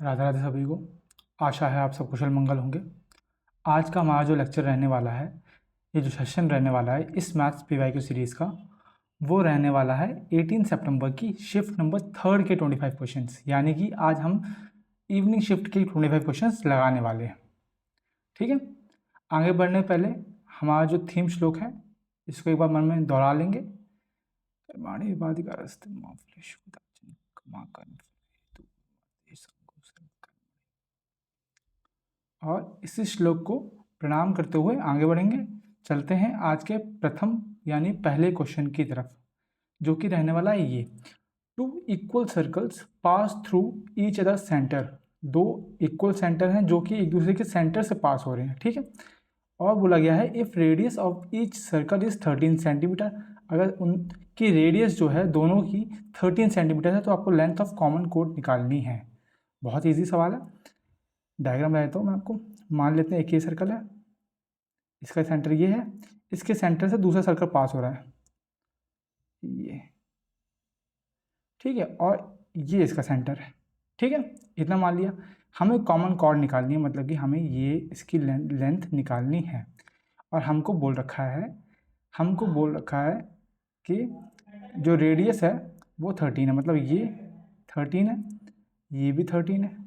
राधे राधे सभी को। आशा है आप सब कुशल मंगल होंगे। आज का हमारा जो लेक्चर रहने वाला है, ये जो सेशन रहने वाला है इस मैथ्स PYQ सीरीज़ का, वो रहने वाला है 18 सितंबर की शिफ्ट नंबर 3 के 25 क्वेश्चंस। यानी कि आज हम इवनिंग शिफ्ट के 25 क्वेश्चंस लगाने वाले हैं। ठीक है, आगे बढ़ने पहले हमारा जो थीम श्लोक है इसको एक बार मन में दोहरा लेंगे। और इसी श्लोक को प्रणाम करते हुए आगे बढ़ेंगे। चलते हैं आज के प्रथम यानी पहले क्वेश्चन की तरफ, जो कि रहने वाला है ये। Two equal circles pass through each other centre. दो इक्वल सेंटर हैं जो कि एक दूसरे के सेंटर से पास हो रहे हैं। ठीक है, और बोला गया है if radius of each circle is 13 centimetre. अगर उनकी रेडियस जो है दोनों की 13 सेंटीमीटर है तो आपको लेंथ ऑफ कॉमन कोड निकालनी है। बहुत ईजी सवाल है। डायग्राम बताता हूँ मैं आपको। मान लेते हैं एक ये सर्कल है, इसका सेंटर ये है, इसके सेंटर से दूसरा सर्कल पास हो रहा है ये, ठीक है, और ये इसका सेंटर है। ठीक है, इतना मान लिया। हमें कॉमन कॉर्ड निकालनी है, मतलब कि हमें ये इसकी लेंथ निकालनी है। और हमको बोल रखा है कि जो रेडियस है वो 13 है, मतलब ये 13 है, ये भी 13 है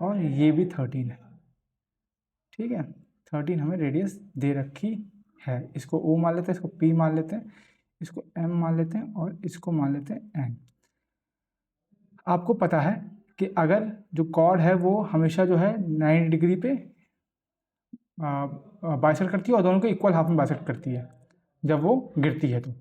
और ये भी 13 है। ठीक है, 13 हमें रेडियस दे रखी है। इसको O मान लेते हैं, इसको P मान लेते हैं, इसको M मान लेते हैं और इसको मान लेते हैं N। आपको पता है कि अगर जो कॉर्ड है वो हमेशा जो है 90 डिग्री पे बाइसेक्ट करती है और दोनों को इक्वल हाफ में बाइसेक्ट करती है जब वो गिरती है तो।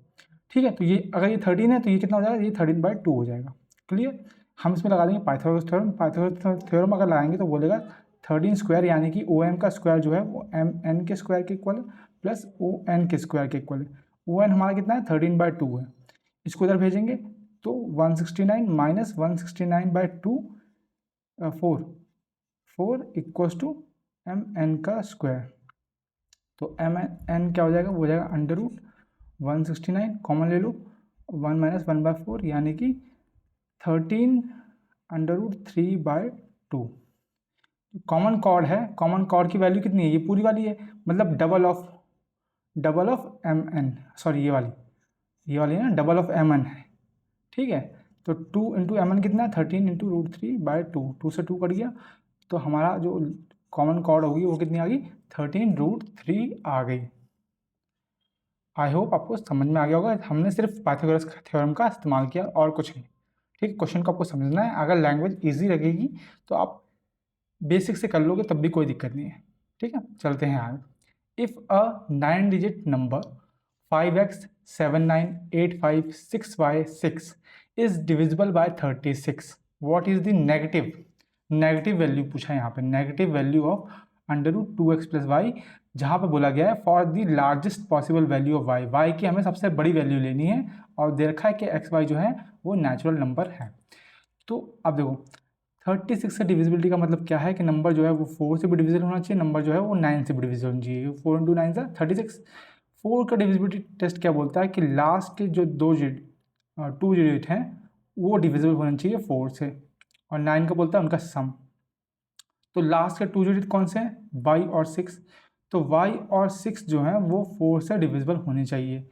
ठीक है, तो ये अगर ये 13 है तो ये कितना हो जाएगा, ये 13/2 हो जाएगा। क्लियर। हम इसमें लगा देंगे पाइथागोरस थ्योरम। पाइथागोरस थ्योरम अगर लगाएंगे तो बोलेगा 13 स्क्वायर यानी कि OM का स्क्वायर जो है वो MN के स्क्वायर के इक्वल है प्लस ON के स्क्वायर के इक्वल है। ON हमारा कितना है, 13/2 है। इसको इधर भेजेंगे तो 169 माइनस 169/2 4 इक्वल्स टू MN का स्क्वायर। तो MN क्या हो जाएगा, वो हो जाएगा √169, कॉमन ले लो, 1 माइनस 1/4 यानी कि 13√3/2। कॉमन कॉर्ड है, कॉमन कॉर्ड की वैल्यू कितनी है, ये पूरी वाली है, मतलब डबल ऑफ MN, सॉरी ये वाली ना डबल ऑफ MN है। ठीक है, तो 2 इंटू MN कितना है, 13 इंटू √3/2, 2 से 2 कट गया, तो हमारा जो कॉमन कॉर्ड होगी वो कितनी आ गई, 13√3 आ गई। आई होप आपको समझ में आ गया होगा। हमने सिर्फ पाइथागोरस थ्योरम का इस्तेमाल किया और कुछ नहीं। ठीक है, क्वेश्चन को आपको समझना है। अगर लैंग्वेज ईजी लगेगी तो आप बेसिक से कर लोगे तब भी कोई दिक्कत नहीं है। ठीक है, चलते हैं आगे। If a 9 digit number 5x 79856y6 is divisible by 36, what is the negative value पूछा है यहाँ पे, negative value of √2x + y, जहाँ पे बोला गया है for the largest possible value of y की हमें सबसे बड़ी वैल्यू लेनी है और दे रखा है कि x y जो है वो नेचुरल नंबर है। तो अब देखो 36 से डिविजिबिलिटी का मतलब क्या है कि नंबर जो है वो 4 से भी डिविजिबल होना चाहिए, नंबर जो है वो 9 से भी डिविजिबल होना चाहिए। 4 × 9 = 36। 4 का डिविजिबिलिटी टेस्ट क्या बोलता है कि लास्ट के जो 2 डिजिट हैं वो डिविजिबल होना चाहिए 4 से, और 9 का बोलता है उनका सम। तो लास्ट के 2 डिजिट कौन से हैं, y और 6, तो y और 6 जो हैं वो 4 से डिविजिबल होने चाहिए।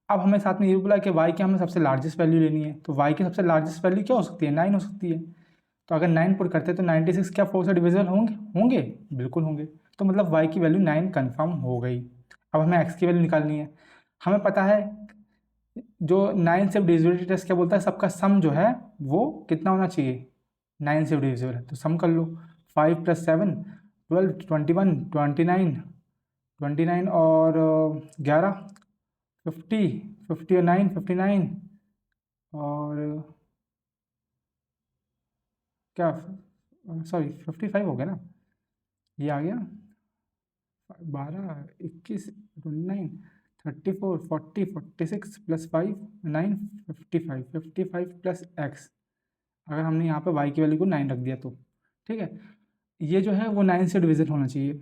अब हमें साथ में ये बोला कि y की हमें सबसे लार्जेस्ट वैल्यू लेनी है, तो y की सबसे लार्जेस्ट वैल्यू क्या हो सकती है, 9 हो सकती है। तो अगर 9 पुट करते हैं तो 96 क्या 4 से डिविजिबल होंगे, बिल्कुल होंगे। तो मतलब y की वैल्यू 9 कन्फर्म हो गई। अब हमें x की वैल्यू निकालनी है। हमें पता है जो 9 से डिविजिबिलिटी टेस्ट क्या बोलता है, सबका सम जो है वो कितना होना चाहिए, 9 से डिविजिबल है, तो सम कर लो। 5 + 7 12 21 29 और 11 50 और 9 59 और क्या, सॉरी 55 हो गया ना, ये आ गया 12 21 29 34 40 46 + 5 9 55 प्लस x। अगर हमने यहाँ पे y की वैल्यू को 9 रख दिया तो ठीक है, ये जो है वो 9 से डिविजन होना चाहिए।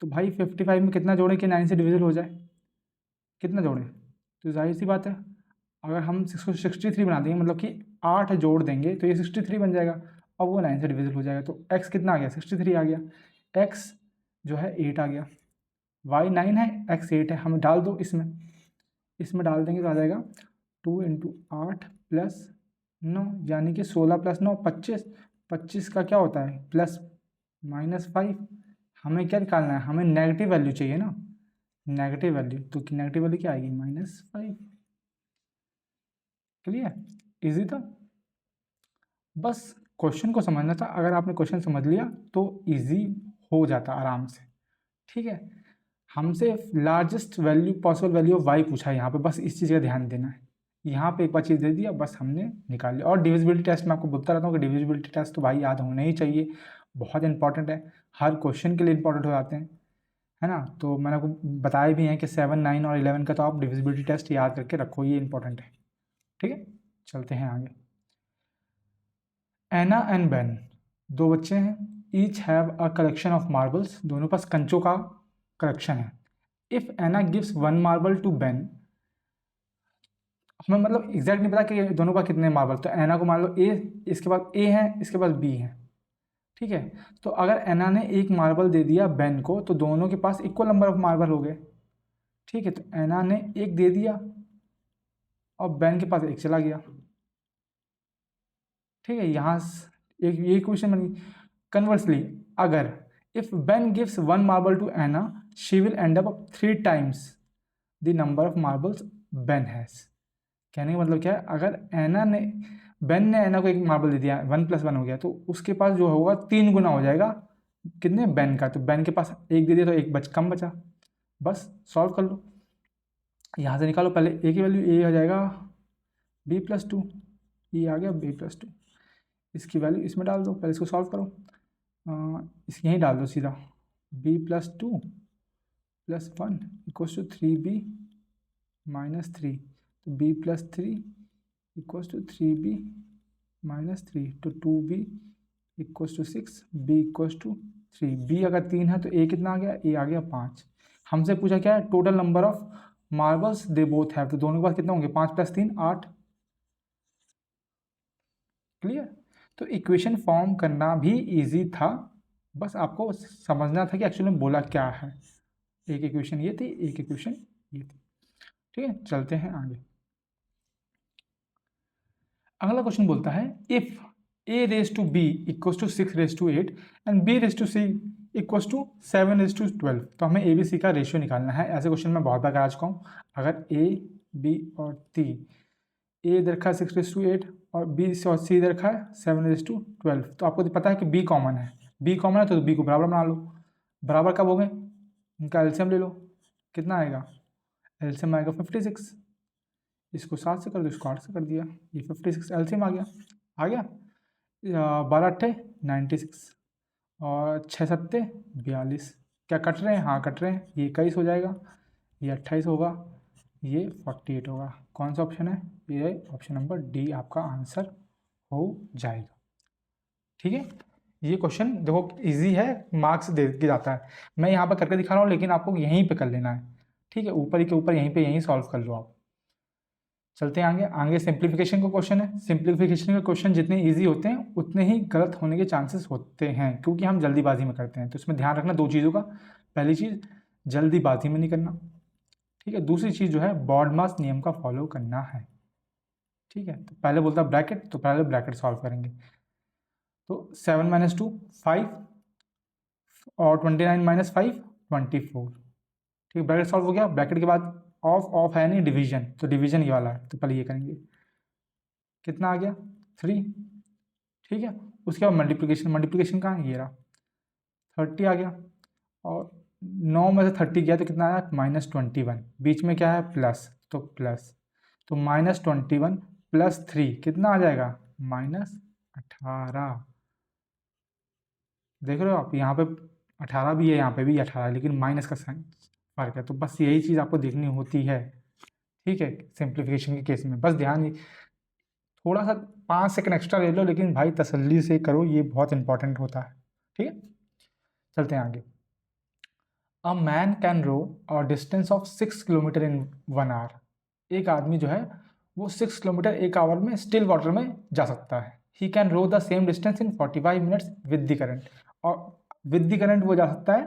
तो भाई 55 में कितना जोड़ें कि 9 से डिविजन हो जाए, कितना जोड़ें, तो जाहिर सी बात है अगर हम 63 बना देंगे, मतलब कि 8 जोड़ देंगे तो ये 63 बन जाएगा। और वो 9 से डिविजिबल हो जाएगा। तो x कितना आ गया, 63 आ गया, x जो है 8 आ गया, y 9 है, x 8 है, हमें डाल दो इसमें डाल देंगे तो आ जाएगा 2 × 8 + 9 यानी कि 16 + 9 25, 25 का क्या होता है प्लस -5। हमें क्या निकालना है, हमें नेगेटिव वैल्यू चाहिए ना, नेगेटिव वैल्यू, तो नेगेटिव वैल्यू क्या आएगी -5। क्लियर, इजी था, बस क्वेश्चन को समझना था। अगर आपने क्वेश्चन समझ लिया तो इजी हो जाता आराम से। ठीक है, हमसे largest value possible value of Y पूछा है यहाँ पे, बस इस चीज़ का ध्यान देना है। यहाँ पे एक बार चीज़ दे दिया, बस हमने निकाल लिया। और डिविजिबिलिटी टेस्ट मैं आपको बोलता रहता हूँ कि डिविजिबिलिटी टेस्ट तो भाई याद होना ही चाहिए, बहुत इंपॉर्टेंट है, हर क्वेश्चन के लिए इंपॉर्टेंट हो जाते हैं, है ना। तो मैंने आपको बताया भी है कि 7, 9 और 11 का तो आप डिविजिबिलिटी टेस्ट याद करके रखो, ये इंपॉर्टेंट है। ठीक है, चलते हैं आगे। एना एंड बेन, दो बच्चे हैं, each have a collection of marbles, दोनों पास कंचों का कलेक्शन है। If Anna gives 1 marble to Ben, हमें मतलब एग्जैक्ट नहीं पता कि दोनों का कितने मार्बल, तो एना को मान लो ए, इसके बाद ए है, इसके बाद बी है। ठीक है, तो अगर एना ने एक मार्बल दे दिया बेन को तो दोनों के पास इक्वल नंबर ऑफ मार्बल हो गए। ठीक है, तो एना ने एक दे दिया और बेन के पास एक चला गया। ठीक है, यहाँ एक ये क्वेश्चन बन गई। कन्वर्सली, अगर if Ben gives 1 marble to Anna, she will end up 3 times the number of marbles Ben has. कहने का मतलब क्या है, अगर एना ने बेन ने एना को एक मार्बल दे दिया, 1 + 1 हो गया, तो उसके पास जो होगा 3 गुना हो जाएगा कितने, बेन का। तो बेन के पास एक दे दिया तो एक कम बचा, बस सॉल्व कर लो। यहाँ से निकालो, पहले ए की वैल्यू ए हो जाएगा b+2, ये आ गया b+2, इसकी वैल्यू इसमें डाल दो, पहले इसको सॉल्व करो, इसकी यहीं डाल दो सीधा, b+2 + 1 = 3b - 3, तो b+3 = 3b - 3, तो 2b = 6, b = 3। b अगर 3 है तो a कितना आ गया, a आ गया 5। हमसे पूछा क्या है, total number of marbles they both have, तो दोनों के पास कितना होंगे, 5 + 3 8। क्लियर, तो इक्वेशन फॉर्म करना भी इजी था, बस आपको समझना था कि एक्चुअली में बोला क्या है। एक इक्वेशन ये थी, एक इक्वेशन ये थी। ठीक है, चलते हैं आगे। अगला क्वेश्चन बोलता है, इफ a⁻b = 6⁻8 एंड b⁻c = 7⁻12, तो हमें a b c का रेशियो निकालना है। ऐसे क्वेश्चन मैं बहुत बार करा चुका हूँ। अगर a b और c, a इधर रखा है 6⁻8 और b और c इधर रखा है 7⁻12, तो आपको तो पता है कि b कॉमन है, b कॉमन है तो b को बराबर बना लो। बराबर कब हो गए, इनका एलसीएम ले लो, कितना आएगा, एलसीएम आएगा 56, इसको 7 से कर दो, इसको 8 से कर दिया, ये 56 एलसीएम आ गया 12 × 8 96 और 6 × 7 42। क्या कट रहे हैं, हाँ कट रहे हैं, ये 21 हो जाएगा, ये 28 होगा, ये 48 होगा। कौन सा ऑप्शन है, ये ऑप्शन नंबर डी आपका आंसर हो जाएगा। ठीक है, ये क्वेश्चन देखो इजी है, मार्क्स दे के जाता है। मैं यहाँ पर करके दिखा रहा हूँ, लेकिन आपको यहीं पे कर लेना है। ठीक है, ऊपर ही के ऊपर यहीं सॉल्व कर लो आप। चलते हैं आगे सिंप्लीफिकेशन का क्वेश्चन है। सिंप्लीफिकेशन के क्वेश्चन जितने इजी होते हैं उतने ही गलत होने के चांसेस होते हैं, क्योंकि हम जल्दीबाजी में करते हैं। तो इसमें ध्यान रखना 2 चीज़ों का, पहली चीज़ जल्दीबाजी में नहीं करना, ठीक है। दूसरी चीज़ जो है बॉडमास नियम का फॉलो करना है। ठीक है, तो पहले बोलता है ब्रैकेट, तो पहले ब्रैकेट सॉल्व करेंगे। तो 7 - 2 5 और 29 - 5 24। ठीक है, ब्रैकेट सॉल्व हो गया। ब्रैकेट के बाद ऑफ है नहीं, डिवीजन, तो डिवीजन ये वाला है, तो पहले ये करेंगे, कितना आ गया 3। ठीक है, उसके बाद मल्टीप्लिकेशन कहाँ है, ये रहा 30 आ गया, और 9 में से 30 गया तो कितना आया -21, बीच में क्या है प्लस, तो प्लस, तो -21 + 3 कितना आ जाएगा -18। देख रहे हो आप, यहाँ पे 18 भी है, यहाँ पे भी 18 है, लेकिन माइनस का साइन फर्क है। तो बस यही चीज़ आपको देखनी होती है। ठीक है, सिंप्लीफिकेशन के केस में बस ध्यान, थोड़ा सा 5 सेकंड एक्स्ट्रा ले लो, लेकिन भाई तसल्ली से करो, ये बहुत इंपॉर्टेंट होता है। ठीक है, चलते हैं आगे। A man can row a distance of 6 kilometre in 1 hour. एक आदमी जो है वो 6 किलोमीटर 1 आवर में स्टिल वाटर में जा सकता है। He can row the same distance in 45 minutes with the current, और विद द करंट वो जा सकता है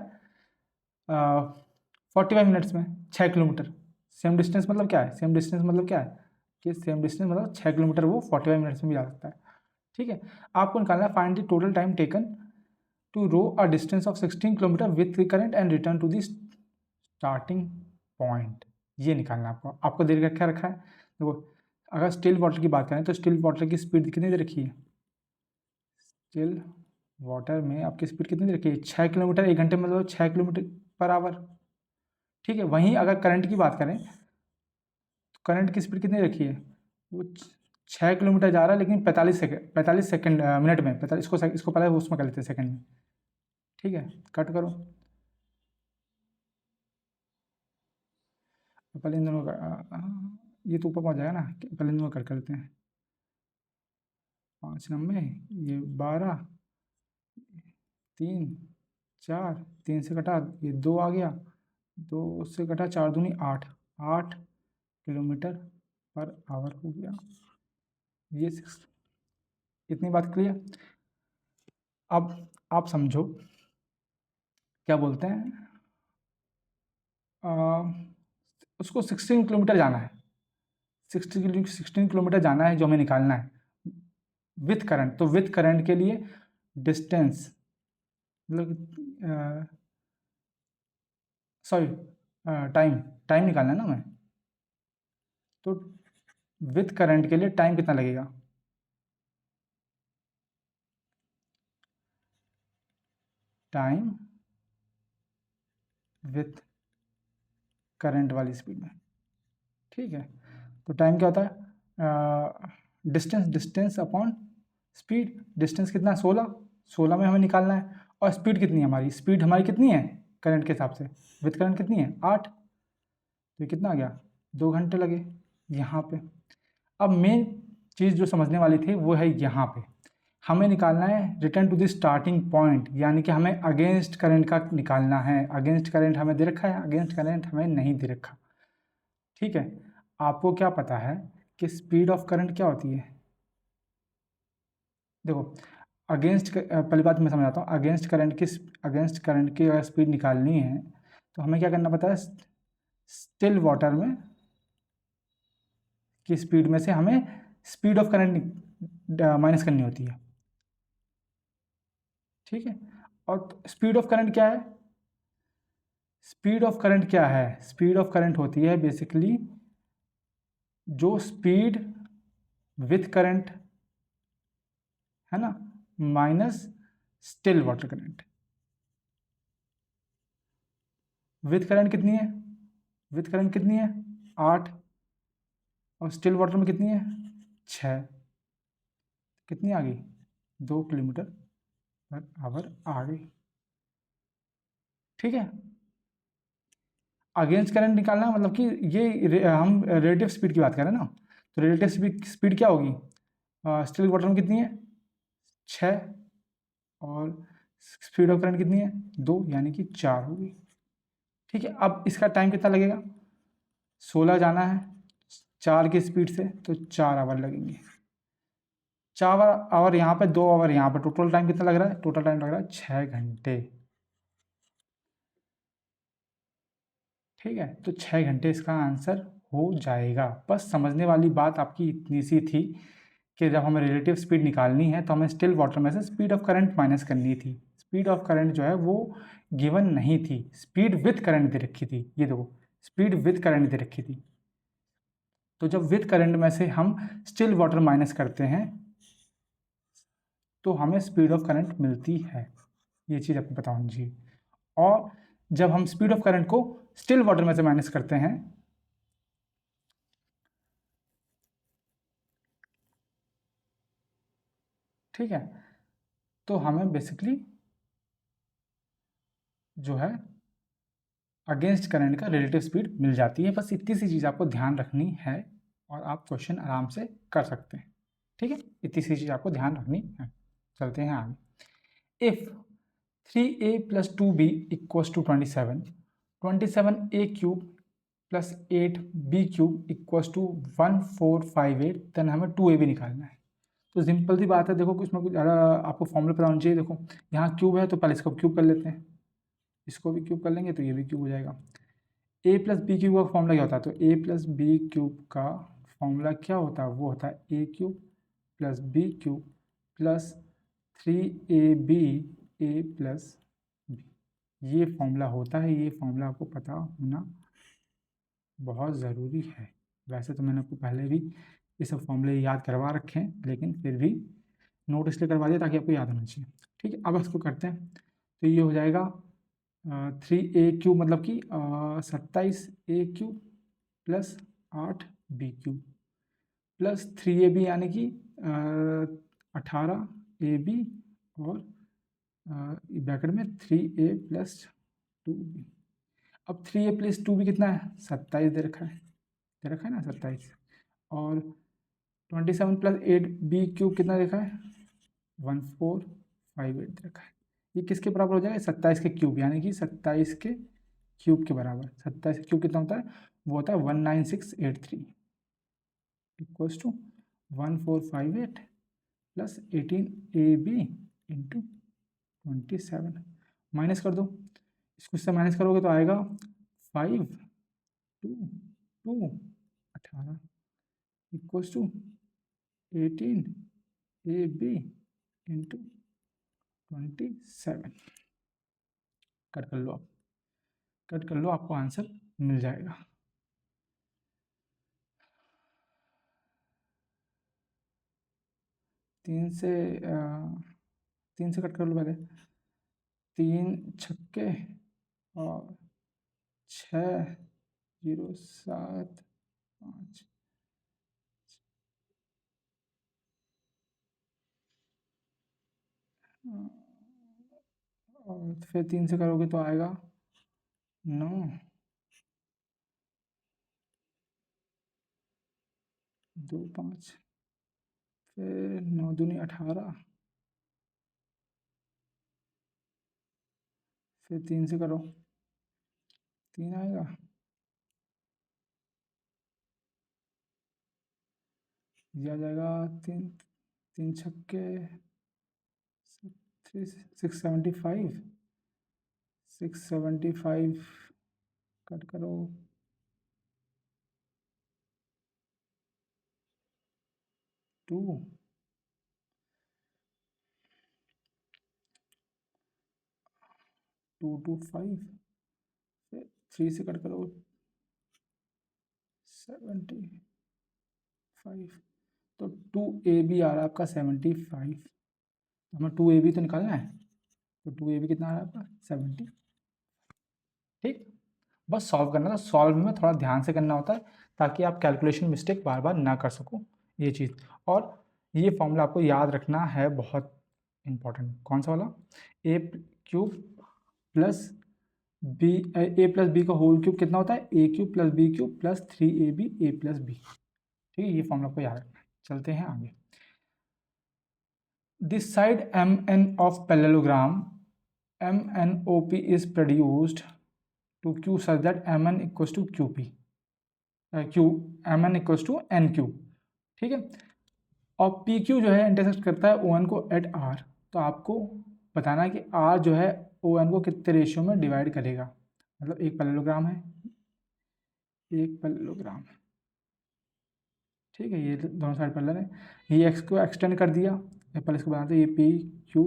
45 मिनट्स में 6 किलोमीटर। सेम डिस्टेंस मतलब क्या है, सेम डिस्टेंस मतलब क्या है कि सेम डिस्टेंस मतलब 6 किलोमीटर वो 45 मिनट्स में भी जा सकता है। ठीक है, आपको निकालना है find the total time taken to row a distance of 16 kilometre with the current and return to the starting point. ये निकालना है आपको। आपको दे क्या रखा है, देखो अगर स्टिल वाटर की बात करें तो स्टिल वाटर की स्पीड कितनी दे रखी है, स्टिल वाटर में आपकी स्पीड कितनी दे रखी है, 6 किलोमीटर 1 घंटे, मतलब 6 किलोमीटर पर आवर। ठीक है, वहीं अगर करंट की बात करें तो करंट की स्पीड कितनी रखी है, वो 6 किलोमीटर जा रहा है लेकिन 45 सेकंड मिनट में 45, इसको पहले उसमें कर लेते हैं सेकंड में। ठीक है, कट करो, पहले इन दोनों का ये तो ऊपर पहुंच जाएगा ना, पहले इन दोनों कट कर लेते हैं। 5 9 ये 12, 3 4, 3 से कटा ये 2 आ गया, 2 से कटा 4 दूनी 8, 8 किलोमीटर पर आवर हो गया। ये 6, इतनी बात क्लियर। अब आप समझो क्या बोलते हैं, उसको 16 किलोमीटर जाना है, 16 किलोमीटर जाना है जो हमें निकालना है विथ करंट। तो विथ करंट के लिए डिस्टेंस मतलब सॉरी टाइम टाइम निकालना है ना हमें, तो विथ करंट के लिए टाइम कितना लगेगा, टाइम विथ करंट वाली स्पीड में। ठीक है, तो टाइम क्या होता है, डिस्टेंस अपॉन स्पीड। डिस्टेंस कितना, 16 में हमें निकालना है, और स्पीड कितनी है हमारी, स्पीड हमारी कितनी है करंट के हिसाब से, विथ करंट कितनी है 8, तो ये कितना आ गया 2 घंटे लगे यहाँ पे। अब मेन चीज़ जो समझने वाली थी वो है यहाँ पे हमें निकालना है return to the starting point, यानी कि हमें अगेंस्ट करंट का निकालना है। अगेंस्ट करंट हमें दे रखा है, अगेंस्ट करंट हमें नहीं दे रखा। ठीक है, आपको क्या पता है कि स्पीड ऑफ करंट क्या होती है, देखो अगेंस्ट पहली बात मैं समझाता हूँ, अगेंस्ट करंट की अगर स्पीड निकालनी है तो हमें क्या करना पड़ता है, स्टिल वाटर में की स्पीड में से हमें स्पीड ऑफ करंट माइनस करनी होती है। ठीक है, और स्पीड ऑफ करंट क्या है, स्पीड ऑफ करंट क्या है, स्पीड ऑफ करंट होती है बेसिकली जो स्पीड विथ करंट है ना minus still water current. With current कितनी है, विथ करंट कितनी है 8, और स्टिल वाटर में कितनी है 6, कितनी आ गई 2 किलोमीटर पर आवर आ गई। ठीक है, अगेंस्ट करंट निकालना मतलब कि ये हम रिलेटिव स्पीड की बात करें ना, तो रिलेटिव स्पीड क्या होगी, स्टिल वाटर में कितनी है 6, और स्पीड ऑफ करंट कितनी है 2, यानी कि 4 होगी। ठीक है, अब इसका टाइम कितना लगेगा, 16 जाना है 4 की स्पीड से तो 4 आवर लगेंगे, 4 आवर यहाँ पे 2 आवर यहाँ पे, टोटल टाइम कितना लग रहा है, टोटल टाइम लग रहा है 6 घंटे। ठीक है, तो 6 घंटे इसका आंसर हो जाएगा। बस समझने वाली बात आपकी इतनी सी थी कि जब हमें रिलेटिव स्पीड निकालनी है तो हमें स्टिल वाटर में से स्पीड ऑफ करंट माइनस करनी थी। स्पीड ऑफ करंट जो है वो गिवन नहीं थी, स्पीड विथ करंट दे रखी थी। ये देखो स्पीड विथ करंट दे रखी थी, तो जब विथ करंट में से हम स्टिल वाटर माइनस करते हैं तो हमें स्पीड ऑफ करंट मिलती है। ये चीज़ आपको पता होनी चाहिए। और जब हम स्पीड ऑफ करंट को स्टिल वाटर में से माइनस करते हैं ठीक है, तो हमें बेसिकली जो है अगेंस्ट करंट का रिलेटिव स्पीड मिल जाती है। बस इतनी सी चीज़ आपको ध्यान रखनी है और आप क्वेश्चन आराम से कर सकते हैं। ठीक है, इतनी सी चीज़ आपको ध्यान रखनी है। चलते हैं आगे। If 3a + 2b = 27, 27a³ + 8b³ = 1458, then हमें 2ab निकालना है। तो सिंपल सी बात है, देखो कुछ में कुछ ज़्यादा आपको फॉर्मूला पता होना चाहिए। देखो यहाँ क्यूब है तो पहले इसको क्यूब कर लेते हैं, इसको भी क्यूब कर लेंगे तो ये भी क्यूब हो जाएगा। ए प्लस बी क्यूब का फॉर्मूला क्या होता है? तो ए प्लस बी क्यूब का फॉर्मूला क्या होता है? वो होता है A cube plus B cube plus 3ab A plus B. ये फॉर्मूला होता है, ये फॉर्मूला आपको पता होना बहुत ज़रूरी है। वैसे तो मैंने आपको पहले भी ये सब फॉर्मूले याद करवा रखे हैं, लेकिन फिर भी नोट इसलिए करवा दिया ताकि आपको याद होना चाहिए। ठीक है, अब इसको करते हैं। तो ये हो जाएगा 3a क्यूब मतलब कि 27a cube plus 8b cube plus 3ab यानी कि 18ab और ब्रैकेट में 3a प्लस 2b। अब 3a प्लस 2b कितना है? 27 दे रखा है ना, 27। और 27 प्लस 8b क्यूब कितना देखा है? 1458 दे रखा है। ये किसके बराबर हो जाएगा? 27 के क्यूब, यानी कि 27 के क्यूब के बराबर। 27 के क्यूब कितना होता है? वो होता है 19683 equals to 1458 plus 18ab into 27। Minus कर दो, इसको इससे माइनस करोगे तो आएगा 5 2 2 18 equals to 18ab into 27। Cut कर लो, आप कट कर लो, आपको आंसर मिल जाएगा। तीन से तीन से कट कर लो पहले। 3 छक्के और 6 0 7 5। और फिर 3 से करोगे तो आएगा 9 2 5। फिर 9 दूनी 18। फिर 3 से करो, 3 आएगा। ये आ जाएगा 3 3 छक्के 675 675 कट करो 2 2 2 5। फिर 3 से कट करो 75। तो 2ab आ रहा है आपका 75। हमें 2ab तो निकालना है, तो 2ab कितना आ रहा है आपका 70। ठीक, बस सॉल्व करना था। सॉल्व में थोड़ा ध्यान से करना होता है ताकि आप कैलकुलेशन मिस्टेक बार बार ना कर सको, ये चीज़। और ये फॉर्मूला आपको याद रखना है, बहुत इंपॉर्टेंट। कौन सा वाला? A cube plus B, A plus B का होल क्यूब कितना होता है? A cube plus B cube plus 3ab A plus B. ठीक है, ये फॉर्मूला आपको याद रखना है। चलते हैं आगे। This side mn of parallelogram MNOP is produced to Q such that mn equals to QP Q mn equals to NQ। ठीक है, और PQ जो है इंटरसेक्ट करता है ON को एट R। तो आपको बताना है कि R जो है ON को कितने रेशियो में डिवाइड करेगा। मतलब एक पैरेललोग्राम है, एक पैरेललोग्राम है, ठीक है, ये दोनों साइड पैरेलल है। ये x को एक्सटेंड कर दिया, पहले इसको बनाते हैं। ये PQ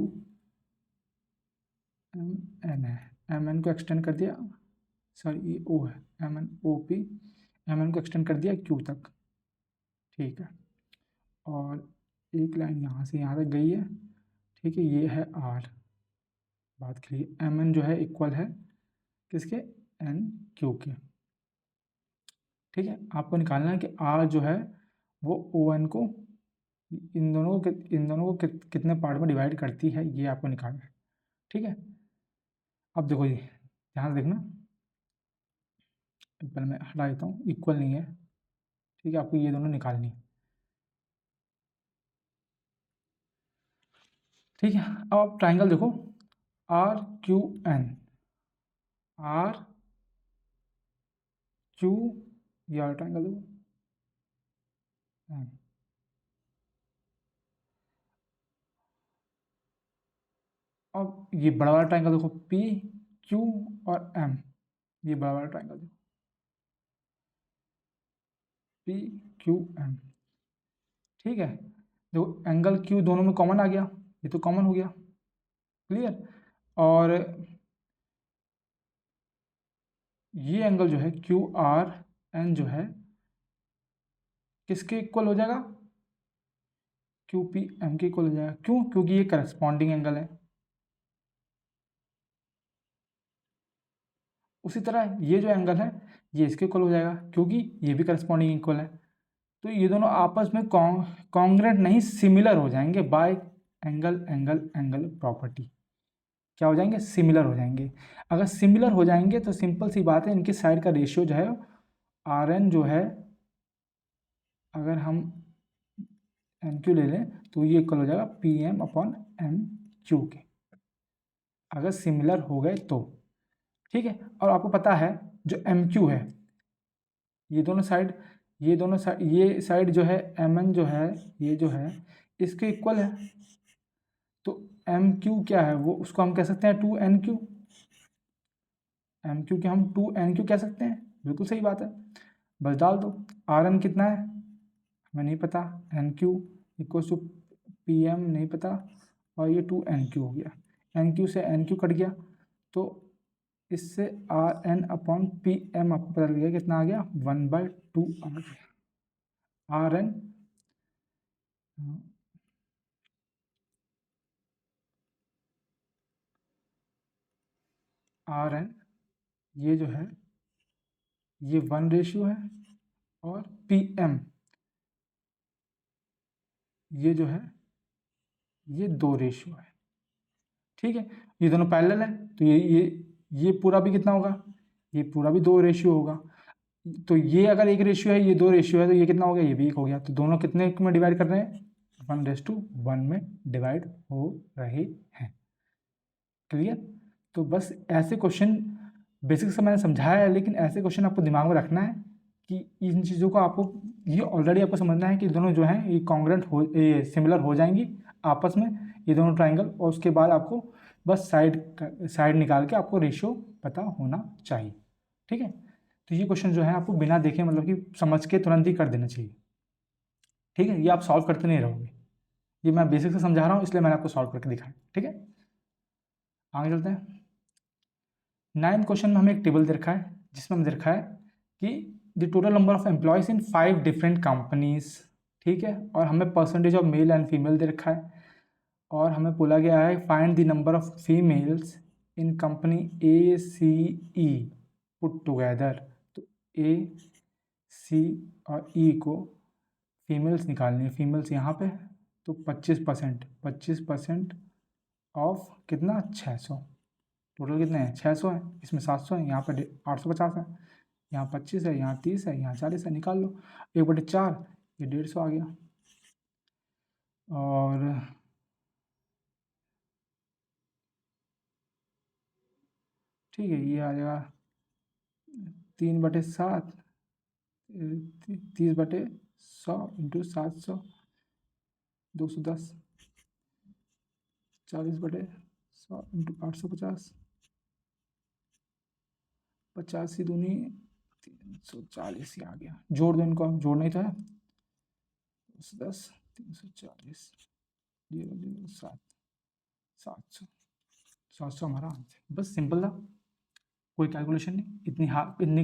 MN है, MN को एक्सटेंड कर दिया, सॉरी ये O है, MNOP, MN को एक्सटेंड कर दिया Q तक। ठीक है, और एक लाइन यहाँ से यहाँ तक गई है। ठीक है, ये है R। बात क्लियर? MN जो है इक्वल है किसके? NQ के। ठीक है, आपको निकालना है कि R जो है वो ON को इन दोनों को कितने पार्ट में डिवाइड करती है, ये आपको निकालना है। ठीक है, अब देखो ये ध्यान से देखना, पहले मैं हटा देता हूँ, इक्वल नहीं है। ठीक है, आपको ये दोनों निकालनी है। ठीक है, अब आप ट्राइंगल देखो, RQN, RQ, ये ट्राइंगल देखो N। अब ये बड़ा वाला ट्राइंगल देखो, पी क्यू और एम, ये बड़ा वाला ट्राइंगल देखो, पी क्यू एम, ठीक है। देखो एंगल क्यू दोनों में कॉमन आ गया, ये तो कॉमन हो गया, क्लियर। और ये एंगल जो है क्यू आर एन जो है किसके इक्वल हो जाएगा, क्यू पी एम के इक्वल हो जाएगा। क्यों? क्योंकि ये करस्पॉन्डिंग एंगल है। उसी तरह ये जो एंगल है ये इसके इक्वल हो जाएगा, क्योंकि ये भी करस्पॉन्डिंग इक्वल है। तो ये दोनों आपस में कॉन्ग्रुएंट नहीं, सिमिलर हो जाएंगे bye angle angle angle property. क्या हो जाएंगे? सिमिलर हो जाएंगे। अगर सिमिलर हो जाएंगे तो सिंपल सी बात है, इनकी साइड का रेशियो जो है आर एन जो है, अगर हम एन क्यू ले लें तो ये इक्वल हो जाएगा P M upon M Q के, अगर सिमिलर हो गए तो, ठीक है। और आपको पता है जो एम क्यू है, ये दोनों साइड, ये दोनों साइड, ये साइड जो है एम एन जो है, ये जो है इसके इक्वल है। तो एम क्यू क्या है, वो उसको हम कह सकते हैं two N Q, M Q के हम टू एन क्यू कह सकते हैं, बिल्कुल सही बात है। बस डाल दो, आर एन कितना है हमें नहीं पता, N Q equal to P M नहीं पता, और ये टू एन क्यू हो गया, एन क्यू से एन क्यू कट गया, तो इससे R N upon P M आपको पता लग गया कितना आ गया, 1/2 आ गया। आर एन आर एन ये जो है ये 1 रेशियो है, और पी एम ये जो है ये 2 रेशियो है, ठीक है। ये दोनों पैरेलल है, तो ये पूरा भी कितना होगा, ये पूरा भी 2 रेशियो होगा। तो ये अगर 1 रेशियो है, ये 2 रेशियो है, तो ये कितना हो गया, ये भी 1 हो गया। तो दोनों कितने में डिवाइड कर रहे हैं, 1:1 में डिवाइड हो रहे हैं, क्लियर। तो बस ऐसे क्वेश्चन बेसिक से मैंने समझाया है, लेकिन ऐसे क्वेश्चन आपको दिमाग में रखना है कि इन चीज़ों को आपको, ये ऑलरेडी आपको समझना है कि दोनों जो हैं ये कॉन्ग्रुएंट हो, ये सिमिलर हो जाएंगी आपस में, ये दोनों ट्राइंगल। और उसके बाद आपको बस साइड निकाल के आपको रेशियो पता होना चाहिए, ठीक है। तो ये क्वेश्चन जो है आपको बिना देखे मतलब कि समझ के तुरंत ही कर देना चाहिए, ठीक है। ये आप सॉल्व करते नहीं रहोगे, ये मैं बेसिक से समझा रहा हूँ इसलिए मैंने आपको सॉल्व करके दिखाया, ठीक है। आगे चलते हैं। 9 क्वेश्चन में हमें एक टेबल दे रखा है, जिसमें हमें दे रखा है कि the total number of employees in 5 different companies, ठीक है। और हमें percentage of male and female दे रखा है, और हमें बोला गया है find the number of females in company A C E put together. तो ए सी और ई को फीमेल्स निकालनी है, फीमेल्स यहाँ पे, तो 25%, 25% ऑफ कितना, 600, टोटल कितने हैं, 600 है, इसमें 700 है, यहाँ पर 850 है, यहाँ 25 है, यहाँ 30 है, यहाँ 40 है, निकाल लो, 1/4, ये 150 आ गया। और ठीक है, ये आ जाएगा 3/7, 30/100 इंटू 700, 210, 40/100 इंटू 850, 85 दूनी 340, ये आ गया। जोड़ दो इनको, जोड़ना ही था, 10, 340, 007, 700, 700 हमारा आंसर। बस सिंपल था, कोई कैलकुलेशन नहीं, इतनी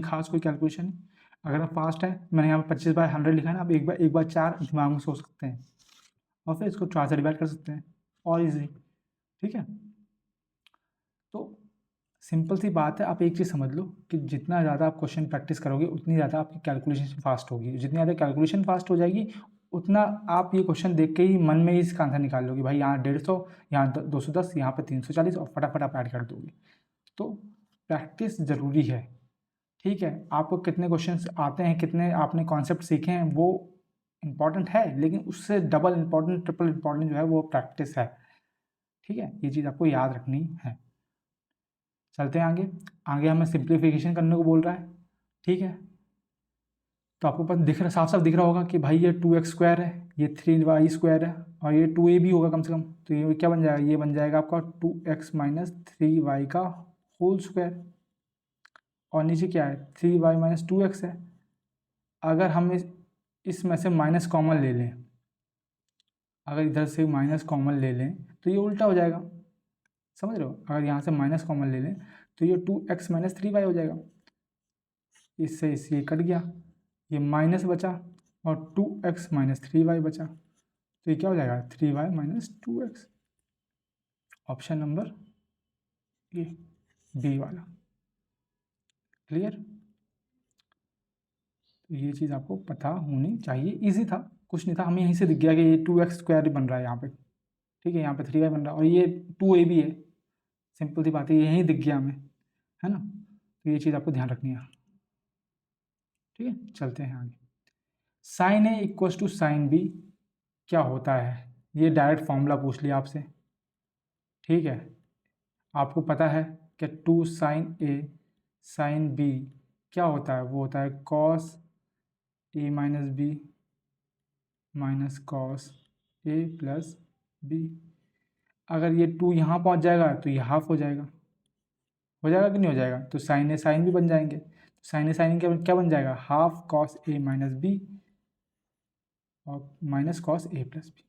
खास कोई कैलकुलेशन नहीं। अगर आप फास्ट है, मैंने यहाँ पर 25/100 लिखा है ना, आप एक बार 4 दिमाग में सोच सकते हैं, और फिर इसको 4 से डिवाइड कर सकते हैं, और इजी, ठीक है। तो सिंपल सी बात है, आप एक चीज़ समझ लो कि जितना ज़्यादा आप क्वेश्चन प्रैक्टिस करोगे उतनी ज़्यादा आपकी कैलकुलेशन फास्ट होगी, जितनी ज़्यादा कैलकुलेशन फास्ट हो जाएगी उतना आप ये क्वेश्चन देख के ही मन में ही इसका आंसर निकाल लोगे, भाई यहाँ 150, यहाँ 210, यहाँ पर 340, और फटाफट आप ऐड कर दोगे। तो प्रैक्टिस ज़रूरी है, ठीक है। आपको कितने क्वेश्चंस आते हैं, कितने आपने कॉन्सेप्ट सीखे हैं, वो इम्पॉर्टेंट है, लेकिन उससे डबल इम्पॉर्टेंट, ट्रिपल इम्पॉर्टेंट जो है वो प्रैक्टिस है, ठीक है। ये चीज़ आपको याद रखनी है। चलते हैं आगे। आगे हमें सिंप्लीफिकेशन करने को बोल रहा है, ठीक है। तो आपको पास दिख रहा, साफ साफ दिख रहा होगा कि भाई ये 2x² है, ये 3y² है, और ये 2a भी होगा कम से कम। तो ये क्या बन जाएगा, ये बन जाएगा आपका 2x - 3y का होल स्क्वायर, और नीचे क्या है 3y - 2x है। अगर हम इसमें से माइनस कॉमन ले लें, अगर इधर से माइनस कॉमन ले लें तो ये उल्टा हो जाएगा, समझ रहे हो। अगर यहाँ से माइनस कॉमन ले लें तो ये 2x - 3y हो जाएगा। इससे ये कट गया, ये माइनस बचा, और 2x - 3y बचा। तो ये क्या हो जाएगा 3y - 2x। Option number A, B वाला। क्लियर। तो ये चीज़ आपको पता होनी चाहिए, इजी था, कुछ नहीं था। हमें यहीं से दिख गया कि ये 2x² बन रहा है यहाँ पे, ठीक है, यहाँ पे 3y बन रहा है, और ये 2a भी है। सिंपल सी बात है, यहीं दिख गया हमें, है ना। तो ये चीज़ आपको ध्यान रखनी है, ठीक है। चलते हैं आगे। Sine A equals to sine B क्या होता है, ये डायरेक्ट फॉर्मूला पूछ लिया आपसे, ठीक है। आपको पता है कि 2 साइन ए साइन बी क्या होता है, वो होता है cos A minus B minus cos A plus B. अगर ये 2 यहाँ पहुँच जाएगा तो ये हाफ हो जाएगा कि नहीं हो जाएगा। तो साइन ए साइन भी बन जाएंगे। तो साइन ए साइन क्या बन जाएगा, half cos A minus B और minus cos A plus B.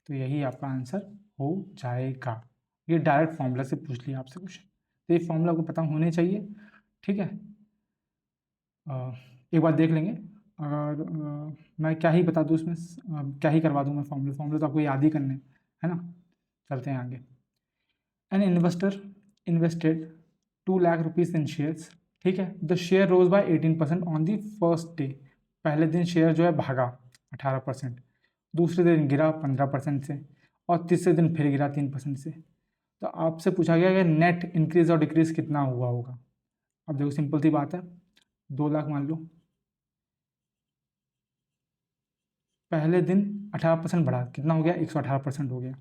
तो यही आपका आंसर हो जाएगा। ये डायरेक्ट फॉर्मूला से पूछ लिया आपसे क्वेश्चन, तो ये फॉर्मूला को पता होने चाहिए, ठीक है। एक बार देख लेंगे। अगर मैं क्या ही बता दूँ उसमें, क्या ही करवा दूँ मैं, फॉर्मूले तो आपको याद ही करने है ना। चलते हैं आगे। An investor invested 2 lakh rupees in shares, ठीक है। The share rose by 18% on the first day. पहले दिन शेयर जो है भागा 18%, दूसरे दिन गिरा 15% से, और तीसरे दिन फिर गिरा 3% से। तो आपसे पूछा गया कि नेट इंक्रीज और डिक्रीज कितना हुआ होगा। अब देखो सिंपल सी बात है, 2 लाख मान लो, पहले दिन 18% बढ़ा, कितना हो गया 118% हो गया।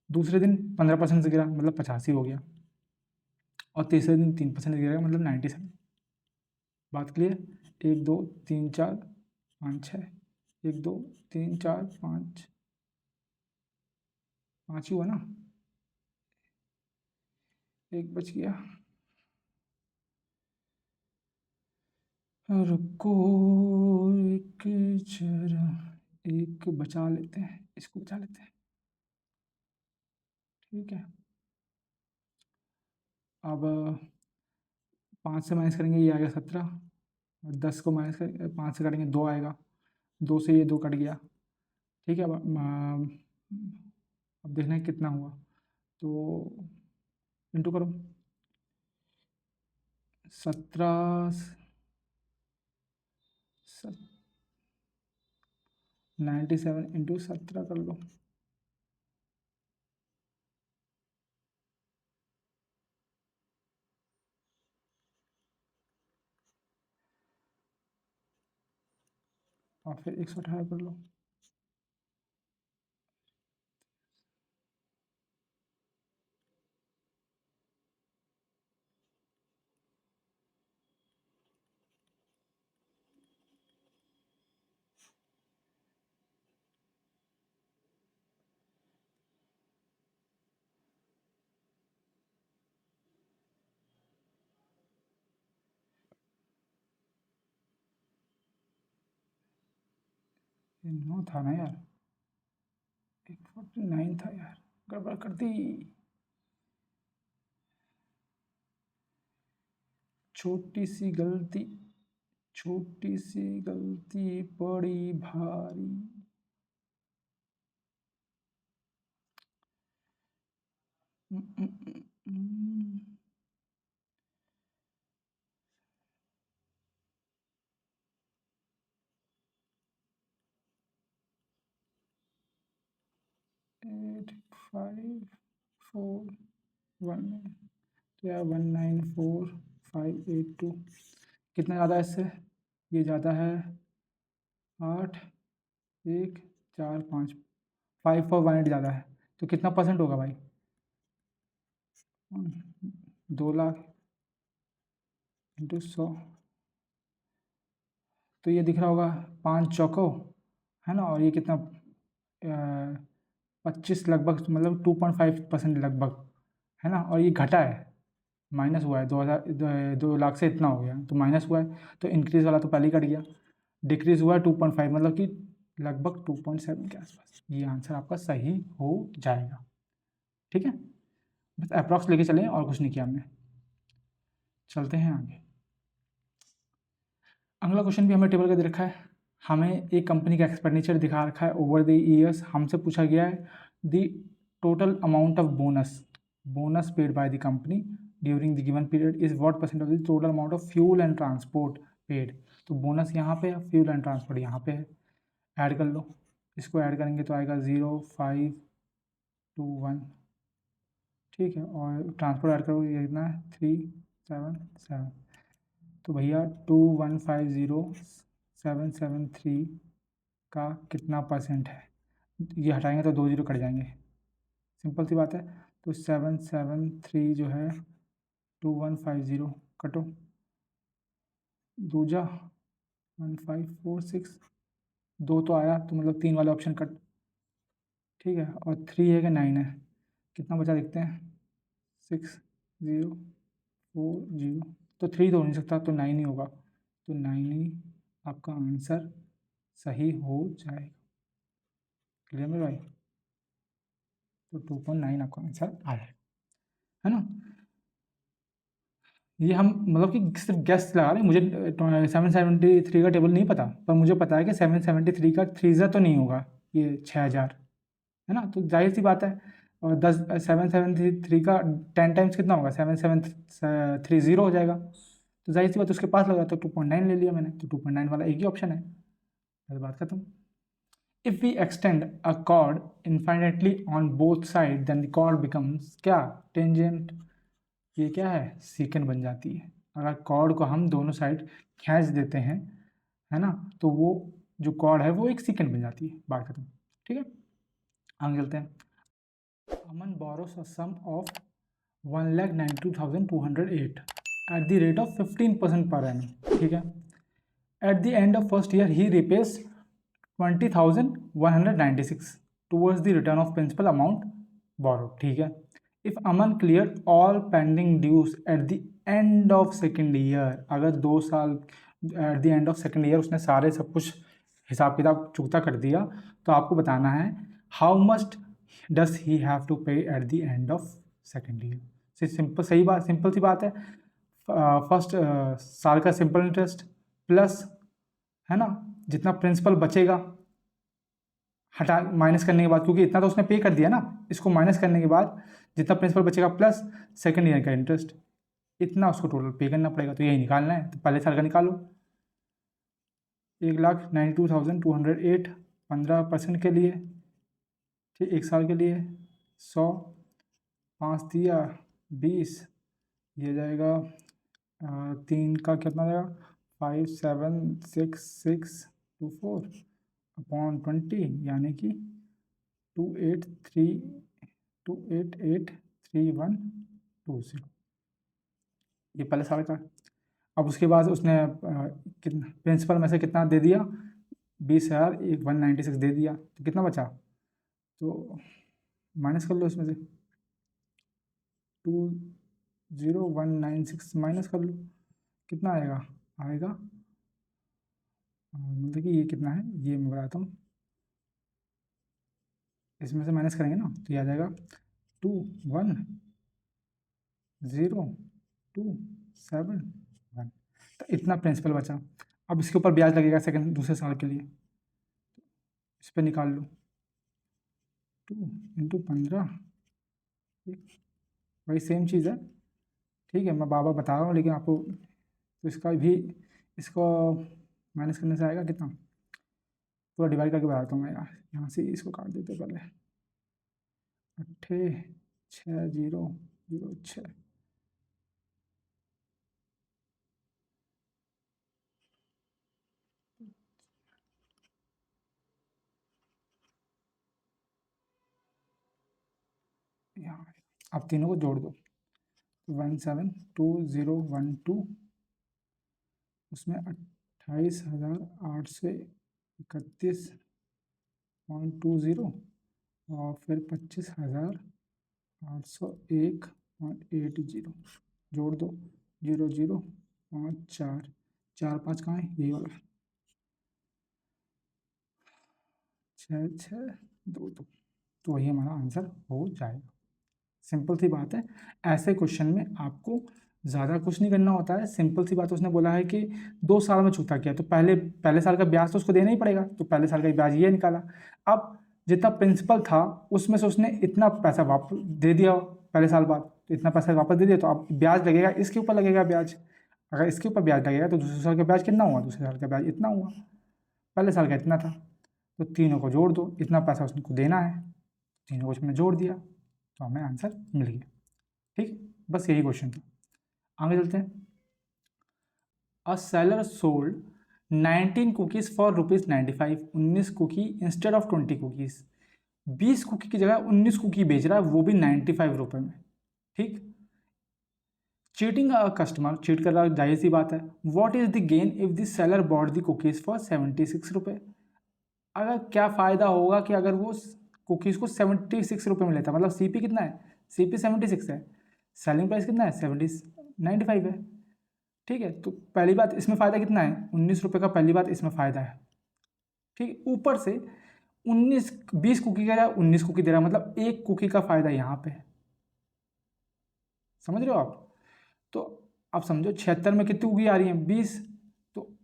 दूसरे दिन 15% से गिरा, मतलब 85 हो गया, और तीसरे दिन 3% गिरेगा, मतलब 97। बात क्लियर। 1 2 3 4 5 6, 1 2 3 4 5, 5 ही हुआ ना, एक बच गया। रुको एक जरा, एक बचा लेते हैं, इसको बचा लेते हैं, ठीक है। अब 5 से माइनस करेंगे, ये आएगा 17, और 10 को माइनस कर 5 से करेंगे 2 आएगा, 2 से ये 2 कट गया, ठीक है। अब देखना है कितना हुआ, तो इंटू करो 17 97 इंटू 17 कर लो, और फिर 118 कर लो। ये 9 था ना यार, 149 था यार, गड़बड़ कर दी। छोटी सी गलती, छोटी सी गलती बड़ी भारी। हम्म, 8541, तो यार 194582, कितना ज़्यादा है इससे, ये ज़्यादा है 8 1 4 5, 5418 ज़्यादा है। तो कितना परसेंट होगा भाई, 2 लाख इंटू 100, तो ये दिख रहा होगा 5 चौको, है ना, और ये कितना 25 लगभग, मतलब 2.5% लगभग, है ना, और ये घटा है, माइनस हुआ है, 2 लाख से इतना हो गया तो माइनस हुआ है, तो इंक्रीज वाला तो पहले ही कट गया, डिक्रीज हुआ है 2.5, मतलब कि लगभग 2.7 के आसपास। ये आंसर आपका सही हो जाएगा। ठीक है, बस अप्रॉक्स लेके चलें और कुछ नहीं किया हमने। चलते हैं आगे। अगला क्वेश्चन भी हमें टेबल का दे रखा है, हमें एक कंपनी का एक्सपेंडिचर दिखा रखा है ओवर द ईयर्स। हमसे पूछा गया है the total amount of bonus paid by the company during the given period is what percent of the total amount of fuel and transport paid. तो बोनस यहाँ पे है, फ्यूल एंड ट्रांसपोर्ट यहाँ पे है, ऐड कर लो। इसको ऐड करेंगे तो आएगा 0,521, ठीक है, और ट्रांसपोर्ट ऐड करो, ये कितना है 377। तो भैया 2,150,773 का कितना परसेंट है, ये हटाएंगे तो 2 जीरो कट जाएंगे, सिंपल सी बात है। तो 773 जो है 2,150 कटो, दूजा 1,546, 2 तो आया तो मतलब 3 वाला ऑप्शन कट, ठीक है, और 3 है कि 9 है, कितना बचा देखते हैं, 6,040, तो 3 तो हो नहीं सकता, तो 9 ही होगा, तो 9 ही आपका आंसर सही हो जाएगा। क्लियर मेरे भाई, तो 2.9 आपका आंसर आ जाएगा, है ना। ये हम मतलब कि सिर्फ गेस लगा रहे हैं, मुझे 773 का टेबल नहीं पता, पर मुझे पता है कि 773 का 3 तो नहीं होगा, ये 6,000, है ना, तो जाहिर सी बात है। और 773 का 10 टाइम्स कितना होगा, 7,730 हो जाएगा, तो जाहिर सी बात उसके पास लगा, तो 2.9 ले लिया मैंने, तो 2.9 वाला एक ही ऑप्शन है, बस बात खत्म। If we extend a chord infinitely on both side then the chord becomes क्या, टेंजेंट। ये क्या है, सीकेंड बन जाती है। अगर कॉर्ड को हम दोनों साइड खींच देते हैं, है ना, तो वो जो कॉर्ड है वो एक सीकेंड बन जाती है, बात खत्म। ठीक है, आगे चलते हैं। Aman borrows a sum of 1,92,208 at the rate of 15% per annum, ठीक है। At the end of first year he repays 20,196 towards the return of principal amount borrowed, ठीक है। If Aman cleared all pending dues at the end of second year, अगर 2 साल at the end of second year उसने सारे सब कुछ हिसाब किताब चुकता कर दिया, तो आपको बताना है how much does he have to pay at the end of second year. Simple, सही बात, सिंपल सी बात है। फर्स्ट साल का सिंपल इंटरेस्ट प्लस, है ना, जितना प्रिंसिपल बचेगा हटा माइनस करने के बाद, क्योंकि इतना तो उसने पे कर दिया ना, इसको माइनस करने के बाद जितना प्रिंसिपल बचेगा प्लस सेकेंड ईयर का इंटरेस्ट, इतना उसको टोटल पे करना पड़ेगा। तो यही निकालना है, तो पहले साल का निकालो, 1,92,208, 15% के लिए, ठीक, 1 साल के लिए 100, 5 दिया 20, ये जाएगा 3 का कितना जाएगा, 5,76624 अपॉन 20, यानी कि 288,320। ये पहले साल का। अब उसके बाद उसने कितना प्रिंसिपल में से कितना दे दिया, 20,196 दे दिया, तो कितना बचा, तो माइनस कर लो इसमें से, 2,0196 माइनस कर लो, कितना आएगा, आएगा मतलब कि ये कितना है, ये मैं बताता हूँ, इसमें से माइनस करेंगे ना, तो ये आ जाएगा 2,10,2,7,1, तो इतना प्रिंसिपल बचा। अब इसके ऊपर ब्याज लगेगा सेकंड दूसरे साल के लिए, इस पर निकाल लो, 2 × 15, वही सेम चीज़ है, ठीक है, मैं बार बार बता रहा हूँ लेकिन आपको, तो इसका भी, इसको माइनस करने से आएगा कितना, पूरा डिवाइड करके बताता हूँ मैं यार, यहाँ से इसको काट देते पहले, 8,6,0,06, यहाँ आप तीनों को जोड़ दो, 172012, उसमें 28,831.20 और फिर 25,801.80 जोड़ दो, 0,0,5,4, 4,5 कहाँ है, यही वाला, 6,6,2,2, तो वही हमारा आंसर हो जाएगा। सिंपल सी बात है, ऐसे क्वेश्चन में आपको ज़्यादा कुछ नहीं करना होता है। सिंपल सी बात, उसने बोला है कि 2 साल में चुकता किया, तो पहले साल का ब्याज तो उसको देना ही पड़ेगा, तो पहले साल का ब्याज ये निकाला। अब जितना प्रिंसिपल था उसमें से उसने इतना पैसा वापस दे दिया पहले साल बाद, तो इतना पैसा वापस दे दिया, तो अब ब्याज लगेगा, इसके ऊपर लगेगा ब्याज। अगर इसके ऊपर ब्याज लगेगा तो दूसरे साल का ब्याज कितना हुआ, दूसरे साल का ब्याज इतना हुआ, पहले साल का इतना था, तो तीनों को जोड़ दो, इतना पैसा उसको देना है, तीनों को उसमें जोड़ दिया, तो हमें आंसर मिल गया। ठीक, बस यही क्वेश्चन था। आगे चलते हैं। A seller sold 19 cookies for ₹95, 19 cookie instead of 20 cookies, 20 cookie की जगह 19 कुकी बेच रहा है, वो भी 95 रुपये में। ठीक, चीटिंग अ कस्टमर, चीट कर रहा है, जाहिर सी बात है। What is the gain if the seller bought the cookies for 76 रुपये, अगर क्या फ़ायदा होगा कि अगर वो कुकीज़ को 76 रुपये में लेता, मतलब सीपी कितना है, सीपी 76 है, सेलिंग प्राइस कितना है, 95 है। ठीक है, तो पहली बात इसमें फ़ायदा कितना है, 19 रुपये का, पहली बात इसमें फ़ायदा है। ठीक, ऊपर से 20 कुकी का 19 कुकी दे रहा है, मतलब एक कुकी का फ़ायदा यहाँ पे है। समझ रहे हो आप? तो आप समझो 76 में कितनी कुकी आ रही है, 20, तो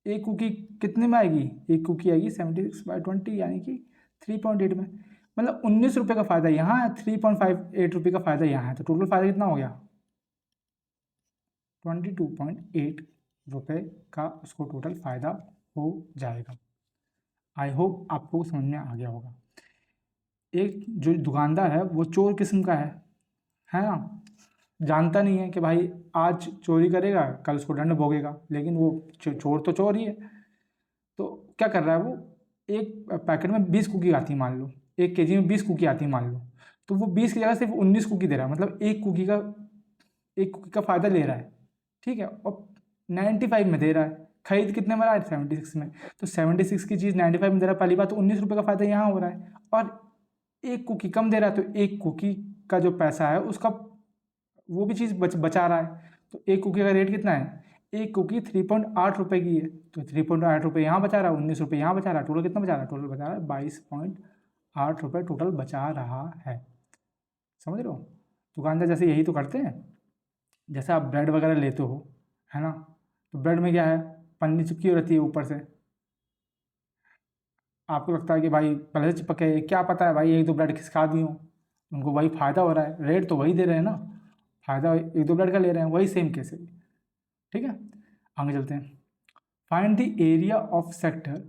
एक कुकी कितने में आएगी, एक कुकी आएगी 76/20 यानी कि 3.8 में, मतलब 19 रुपये का फ़ायदा यहाँ है, 3.58 रुपये का फ़ायदा यहाँ है, तो टोटल फ़ायदा कितना हो गया, 22.8 रुपये का उसको टोटल फ़ायदा हो जाएगा। आई होप आपको समझ में आ गया होगा। एक जो दुकानदार है वो चोर किस्म का है ना, जानता नहीं है कि भाई आज चोरी करेगा कल उसको दंड भोगेगा, लेकिन वो चोर तो चोर ही है। तो क्या कर रहा है वो, एक पैकेट में 20 कुकी आती है मान लो, 1 केजी में 20 कुकी आती है मान लो, तो वो 20 की जगह सिर्फ 19 कुकी दे रहा है, मतलब एक कुकी का फ़ायदा ले रहा है। ठीक है, और 95 में दे रहा है, खरीद कितने में रहा है, 76 में, तो 76 की चीज़ 95 में दे रहा है, पहली बात तो 19 रुपये का फ़ायदा यहाँ हो रहा है, और एक कुकी कम दे रहा है, तो एक कुकी का जो पैसा है उसका वो भी चीज़ बचा रहा है। तो एक कुकी का रेट कितना है, एक कुकी 3.8 रुपये की है, तो 3.8 रुपये यहाँ बचा रहा है, 19 रुपये यहाँ बचा रहा है, टोटल कितना बचा रहा है, टोटल बचा रहा है 22.8 रुपये टोटल बचा रहा है। समझ रहे हो, दुकानदार जैसे यही तो करते हैं। जैसे आप ब्रेड वगैरह लेते हो, है ना, तो ब्रेड में क्या है, पन्नी चिपकी रहती है ऊपर से, आपको लगता है कि भाई पहले से चिपक है, क्या पता है भाई एक दो ब्रेड खिसका दी हो, उनको वही फ़ायदा हो रहा है, रेट तो वही दे रहे हैं ना, फ़ायदा एक दो ब्रेड का ले रहे हैं, वही सेम केस है। ठीक है, आगे चलते हैं। Find the area of sector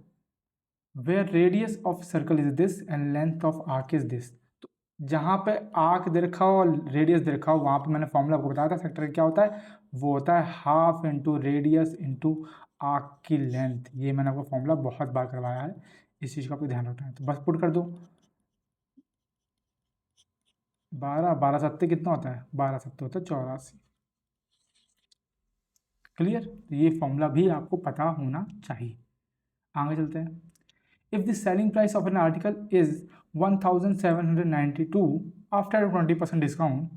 where radius of circle is this and length of arc is this, तो जहाँ पे आर्क दे रखा हो और रेडियस दे रखा हो, वहाँ पे मैंने फॉर्मूला आपको बताया था, सेक्टर क्या होता है, वो होता है half into radius into arc की लेंथ। ये मैंने आपको फॉर्मूला बहुत बार करवाया है, इस चीज़ का आपको ध्यान रखना है, तो बस पुट कर दो, 12 सत्ते कितना होता है, 12 सत्ते होता है 84। क्लियर, तो ये फॉर्मूला भी आपको पता होना चाहिए। आगे चलते हैं। If the selling price of an article is 1792 after 20% discount,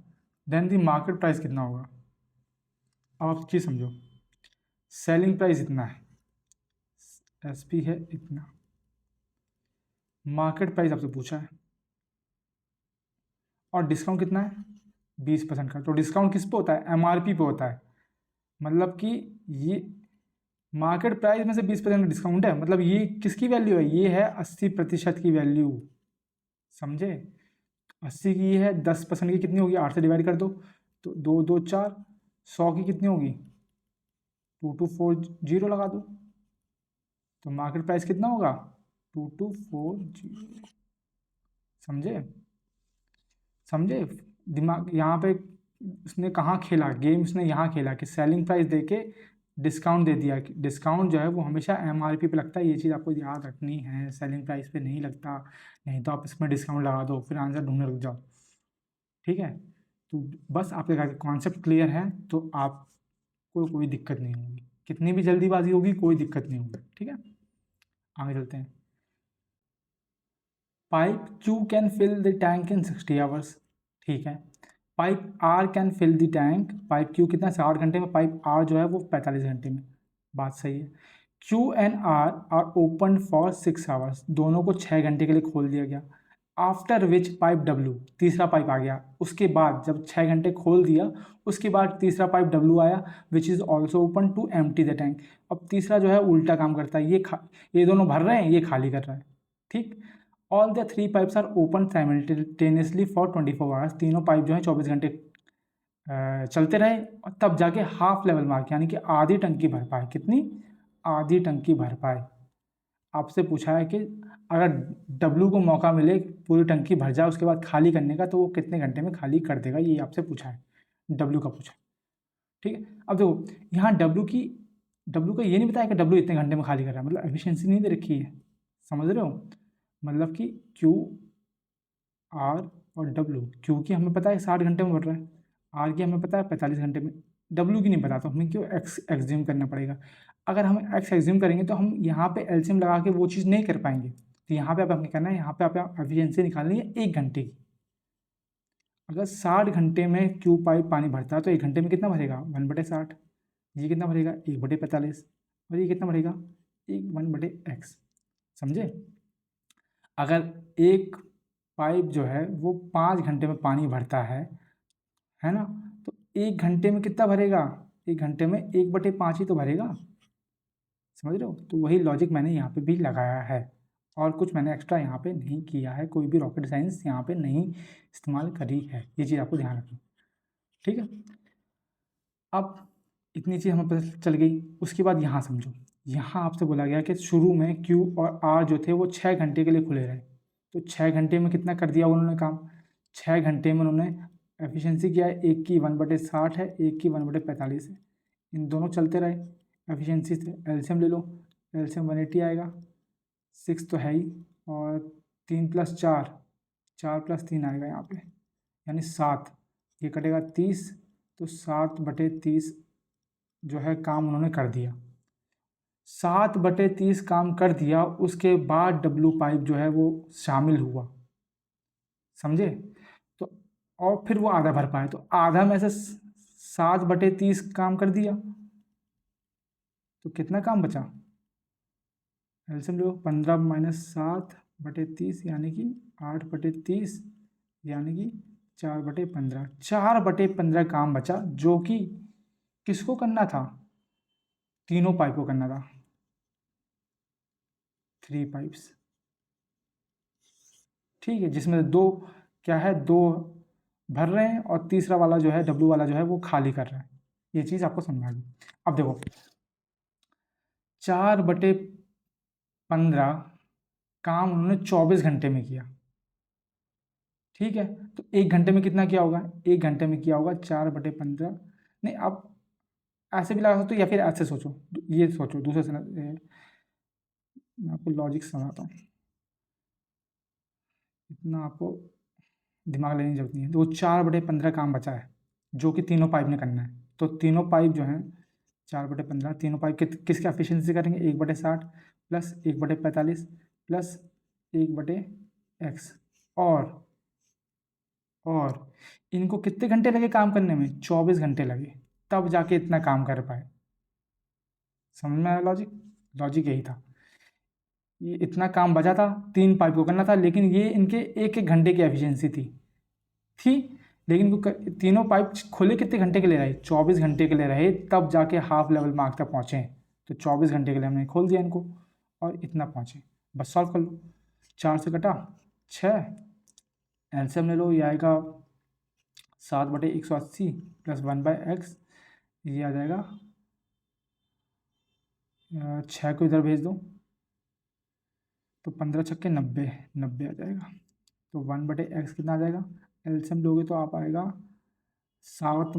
then the market price कितना होगा। अब आप चीज़ समझो, सेलिंग प्राइस इतना है, एसपी है इतना, मार्केट प्राइस आपसे पूछा है, और डिस्काउंट कितना है 20% का, तो डिस्काउंट किस पे होता है, एमआरपी पे होता है, मतलब कि ये मार्केट प्राइस में से 20% डिस्काउंट है, मतलब ये किसकी वैल्यू है, ये है 80% की वैल्यू। समझे, 80 की है, 10% की कितनी होगी, 8 से डिवाइड कर दो, तो 2 2 4, 100 की कितनी होगी, 2240 लगा दो, तो मार्केट प्राइस कितना होगा 2240। समझे, समझे, दिमाग यहाँ पे उसने कहाँ खेला गेम, उसने यहाँ खेला कि सेलिंग प्राइस दे के डिस्काउंट दे दिया, कि डिस्काउंट जो है वो हमेशा एमआरपी पे लगता है, ये चीज़ आपको याद रखनी है, सेलिंग प्राइस पे नहीं लगता, नहीं तो आप इसमें डिस्काउंट लगा दो फिर आंसर ढूंढने रुक जाओ। ठीक है, तो बस आपके कॉन्सेप्ट क्लियर है तो आपको कोई दिक्कत नहीं होगी। कितनी भी जल्दीबाजी होगी कोई दिक्कत नहीं होगी, ठीक है। आगे चलते हैं। Pipe Q can fill the tank in 60 hours, ठीक है। Pipe R can fill the tank, pipe Q कितना 60 घंटे में, पाइप R जो है वो 45 घंटे में, बात सही है। Q and R are open for 6 hours, दोनों को 6 घंटे के लिए खोल दिया गया। आफ्टर विच पाइप W, तीसरा पाइप आ गया, उसके बाद जब 6 घंटे खोल दिया उसके बाद तीसरा पाइप W आया, which is also open to empty the tank. अब तीसरा जो है उल्टा काम करता है, ये दोनों भर रहे हैं, ये खाली कर रहा है, ठीक। All the 3 pipes are open simultaneously for 24 hours, तीनों पाइप जो है 24 घंटे चलते रहे और तब जाके हाफ लेवल मार्क यानी कि आधी टंकी भर पाए। कितनी? आधी टंकी भर पाए। आपसे पूछा है कि अगर डब्लू को मौका मिले पूरी टंकी भर जाए उसके बाद खाली करने का, तो वो कितने घंटे में खाली कर देगा, ये आपसे पूछा है, डब्लू का पूछा, ठीक है। अब देखो यहाँ डब्लू का ये नहीं बताया कि डब्लू इतने घंटे में खाली कर रहा है, मतलब एफिशिएंसी नहीं दे रखी है, समझ रहे हो। मतलब कि क्यू आर और डब्लू, क्यू की हमें पता है 60 घंटे में भर रहा है, आर की हमें पता है 45 घंटे में, डब्लू की नहीं पता, तो हमें क्यों एक्स एग्ज्यूम करना पड़ेगा। अगर हम एक्स एग्ज्यूम करेंगे तो हम यहाँ पे एलसीएम लगा के वो चीज़ नहीं कर पाएंगे, तो यहाँ पे आप हमें करना है, यहाँ पे आप एफिशिएंसी निकालनी है 1 घंटे की। अगर 60 घंटे में क्यू पाइप पानी भरता है तो 1 घंटे में कितना भरेगा, 1/60। ये कितना भरेगा, 1/45। और ये कितना भरेगा, 1/x। समझे। अगर एक पाइप जो है वो 5 घंटे में पानी भरता है ना, तो 1 घंटे में कितना भरेगा, 1 घंटे में 1/5 ही तो भरेगा, समझ रहे हो। तो वही लॉजिक मैंने यहाँ पे भी लगाया है, और कुछ मैंने एक्स्ट्रा यहाँ पे नहीं किया है, कोई भी रॉकेट साइंस यहाँ पे नहीं इस्तेमाल करी है, ये चीज़ आपको ध्यान रखनी, ठीक है। अब इतनी चीज़ हमें पता चल गई, उसके बाद यहाँ समझो, यहाँ आपसे बोला गया कि शुरू में Q और R जो थे वो 6 घंटे के लिए खुले रहे, तो 6 घंटे में कितना कर दिया उन्होंने काम, 6 घंटे में उन्होंने एफिशिएंसी किया है, एक की 1/60 है, एक की 1/45 है, इन दोनों चलते रहे एफिशिएंसी से। एलसीएम ले लो, एलसीएम 180 आएगा, 6 तो है ही, और 3 + 4, 4 + 3 आएगा यहाँ पे, यानी 7, ये कटेगा 30, तो 7/30 जो है काम उन्होंने कर दिया। 7/30 काम कर दिया, उसके बाद डब्लू पाइप जो है वो शामिल हुआ, समझे। तो और फिर वो आधा भर पाए, तो आधा में से 7/30 काम कर दिया, तो कितना काम बचा, एलसीएम लो, 15 - 7/30 यानी कि 8/30 यानी कि 4/15, 4/15 काम बचा, जो कि किसको करना था, तीनों पाइप को करना था, 3 पाइप्स, ठीक है, जिसमें दो क्या है, दो भर रहे हैं और तीसरा वाला जो है डब्लू वाला जो है वो खाली कर रहा है, ये चीज़ आपको समझा दी। अब देखो 4/15 काम उन्होंने 24 घंटे में किया, ठीक है। तो 1 घंटे में कितना किया होगा, 1 घंटे में किया होगा 4/15, नहीं आप ऐसे भी लगा सकते हो या फिर ऐसे सोचो, ये सोचो दूसरे से, मैं आपको लॉजिक समझाता हूँ, इतना आपको दिमाग लेने की जरूरत नहीं है। तो वो 4/15 काम बचा है जो कि तीनों पाइप ने करना है, तो तीनों पाइप जो हैं 4/15, तीनों पाइप किसके एफिशिएंसी करेंगे, 1/60 प्लस 1/45 प्लस 1/x, और इनको कितने घंटे लगे काम करने में, 24 घंटे लगे, तब जाके इतना काम कर पाए। समझ में आया लॉजिक, लॉजिक यही था, ये इतना काम बचा था, 3 पाइप को करना था, लेकिन ये इनके 1-1 घंटे की एफिशिएंसी थी, लेकिन वो तीनों पाइप खुले कितने घंटे के लिए रहे, 24 घंटे के लिए रहे, तब जाके हाफ लेवल मार्क तक पहुँचे। तो 24 घंटे के लिए हमने खोल दिया इनको और इतना पहुँचे, बस सॉल्व कर लो, 4 से कटा 6, एलसीएम ले लो, ये आएगा 7/180 प्लस 1/x, ये आ जाएगा 6 को इधर भेज दो तो 15 छक्के 90, 90 आ जाएगा, तो 1/x कितना आ जाएगा, एलसीएम लोगे तो आप आएगा 7 -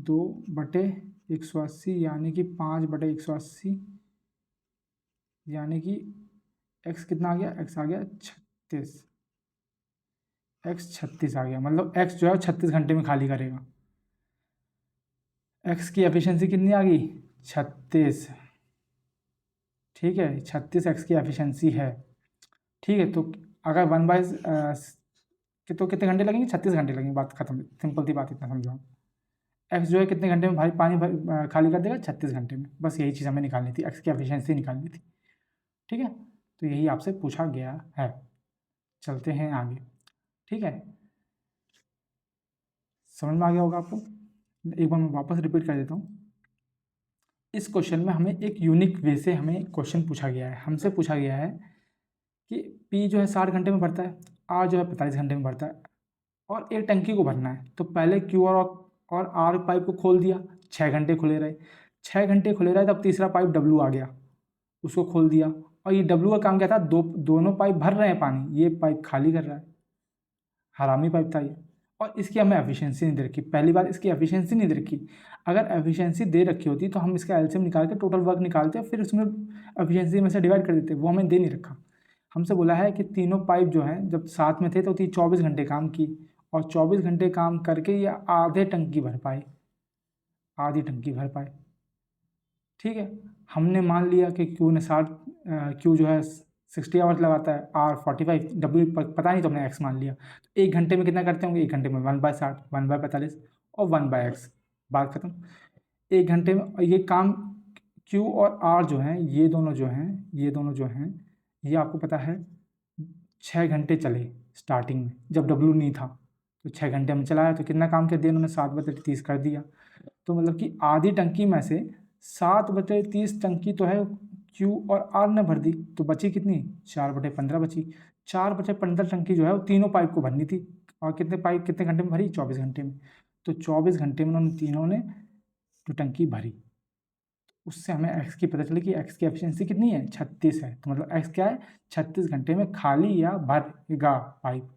2/180 यानी कि 5/180, यानी कि x कितना आ गया, x आ गया 36, x 36 आ गया, मतलब x जो है 36 घंटे में खाली करेगा। x की एफिशिएंसी कितनी आ गई, 36, ठीक है, 36x की एफिशिएंसी है, ठीक है। तो अगर 1/, तो कितने घंटे लगेंगे, 36 घंटे लगेंगे, बात खत्म, सिंपल सी बात, इतना समझाओ। एक्स जो है कितने घंटे में भाई पानी खाली कर देगा, 36 घंटे में, बस यही चीज़ हमें निकालनी थी, एक्स की एफिशिएंसी निकालनी थी, ठीक है। तो यही आपसे पूछा गया है। चलते हैं आगे, ठीक है, समझ में आ गया होगा आपको। एक बार मैं वापस रिपीट कर देता हूँ। इस क्वेश्चन में हमें एक यूनिक वे से हमें क्वेश्चन पूछा गया है, हमसे पूछा गया है कि पी जो है 60 घंटे में भरता है, आर जो है 45 घंटे में भरता है, और एक टंकी को भरना है। तो पहले क्यू और आर पाइप को खोल दिया, 6 घंटे खुले रहे, 6 घंटे खुले रहे, तब तीसरा पाइप डब्ल्यू आ गया, उसको खोल दिया, और ये डब्ल्यू का काम क्या था, दोनों पाइप भर रहे हैं पानी, ये पाइप खाली कर रहा है, हरामी पाइप था ये। और इसकी हमें एफिशिएंसी नहीं दे रखी, पहली बात इसकी एफिशिएंसी नहीं दे रखी। अगर एफिशिएंसी दे रखी होती तो हम इसका एलसीएम निकाल के टोटल वर्क निकालते और फिर उसमें एफिशिएंसी में से डिवाइड कर देते, वो हमें दे नहीं रखा। हमसे बोला है कि तीनों पाइप जो हैं जब साथ में थे तो 24 घंटे काम की, और 24 घंटे काम करके ये आधे टंकी भर पाए, आधी टंकी भर पाए, ठीक है। हमने मान लिया कि क्यू ने 60, क्यू जो है 60 आवर्स लगाता है, आर 45, डब्ल्यू पता नहीं तो हमने एक्स मान लिया। तो 1 घंटे में कितना करते होंगे, 1 घंटे में 1/60, 1/45 और 1/x, बात खत्म। 1 घंटे में ये काम क्यू और आर जो हैं, ये दोनों जो हैं, ये आपको पता है 6 घंटे चले स्टार्टिंग में, जब डब्ल्यू नहीं था, तो 6 घंटे में चलाया, तो कितना काम कर दिया उन्होंने, 7/30 कर दिया। तो मतलब कि आधी टंकी में से 7/30 टंकी तो है क्यू और आर ने भर दी, तो बची कितनी, 4/15 बची। 4/15 टंकी जो है वो तीनों पाइप को भरनी थी, और कितने पाइप कितने घंटे में भरी, 24 घंटे में। तो 24 घंटे में उन्होंने तीनों ने जो टंकी भरी, उससे हमें एक्स की पता चली कि एक्स की एफिशिएंसी कितनी है, 36 है। तो मतलब एक्स क्या है, 36 घंटे में खाली या भरेगा पाइप।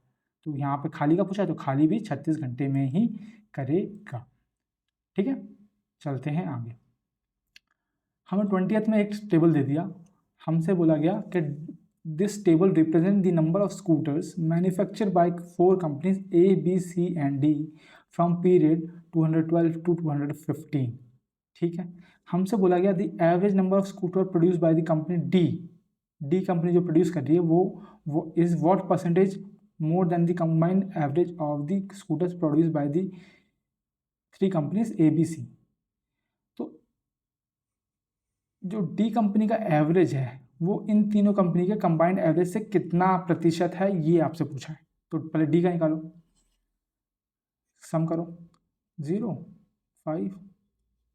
तो यहाँ पे खाली का पूछा है, तो खाली भी 36 घंटे में ही करेगा, ठीक है। चलते हैं आगे। हमें 20th में एक टेबल दे दिया, हमसे बोला गया कि this table represent the number of scooters manufactured by 4 companies A B C and D from period 212 to 215, ठीक है। हमसे बोला गया the average number of scooter produce by the company D company जो प्रोड्यूस कर रही है वो is what percentage more than the combined average of the scooters produce by the 3 companies A B C. तो जो डी कंपनी का average है वो इन तीनों कंपनी के कंबाइंड एवरेज से कितना प्रतिशत है, ये आपसे पूछा है। तो पहले डी का निकालो, सम करो, 0, 5,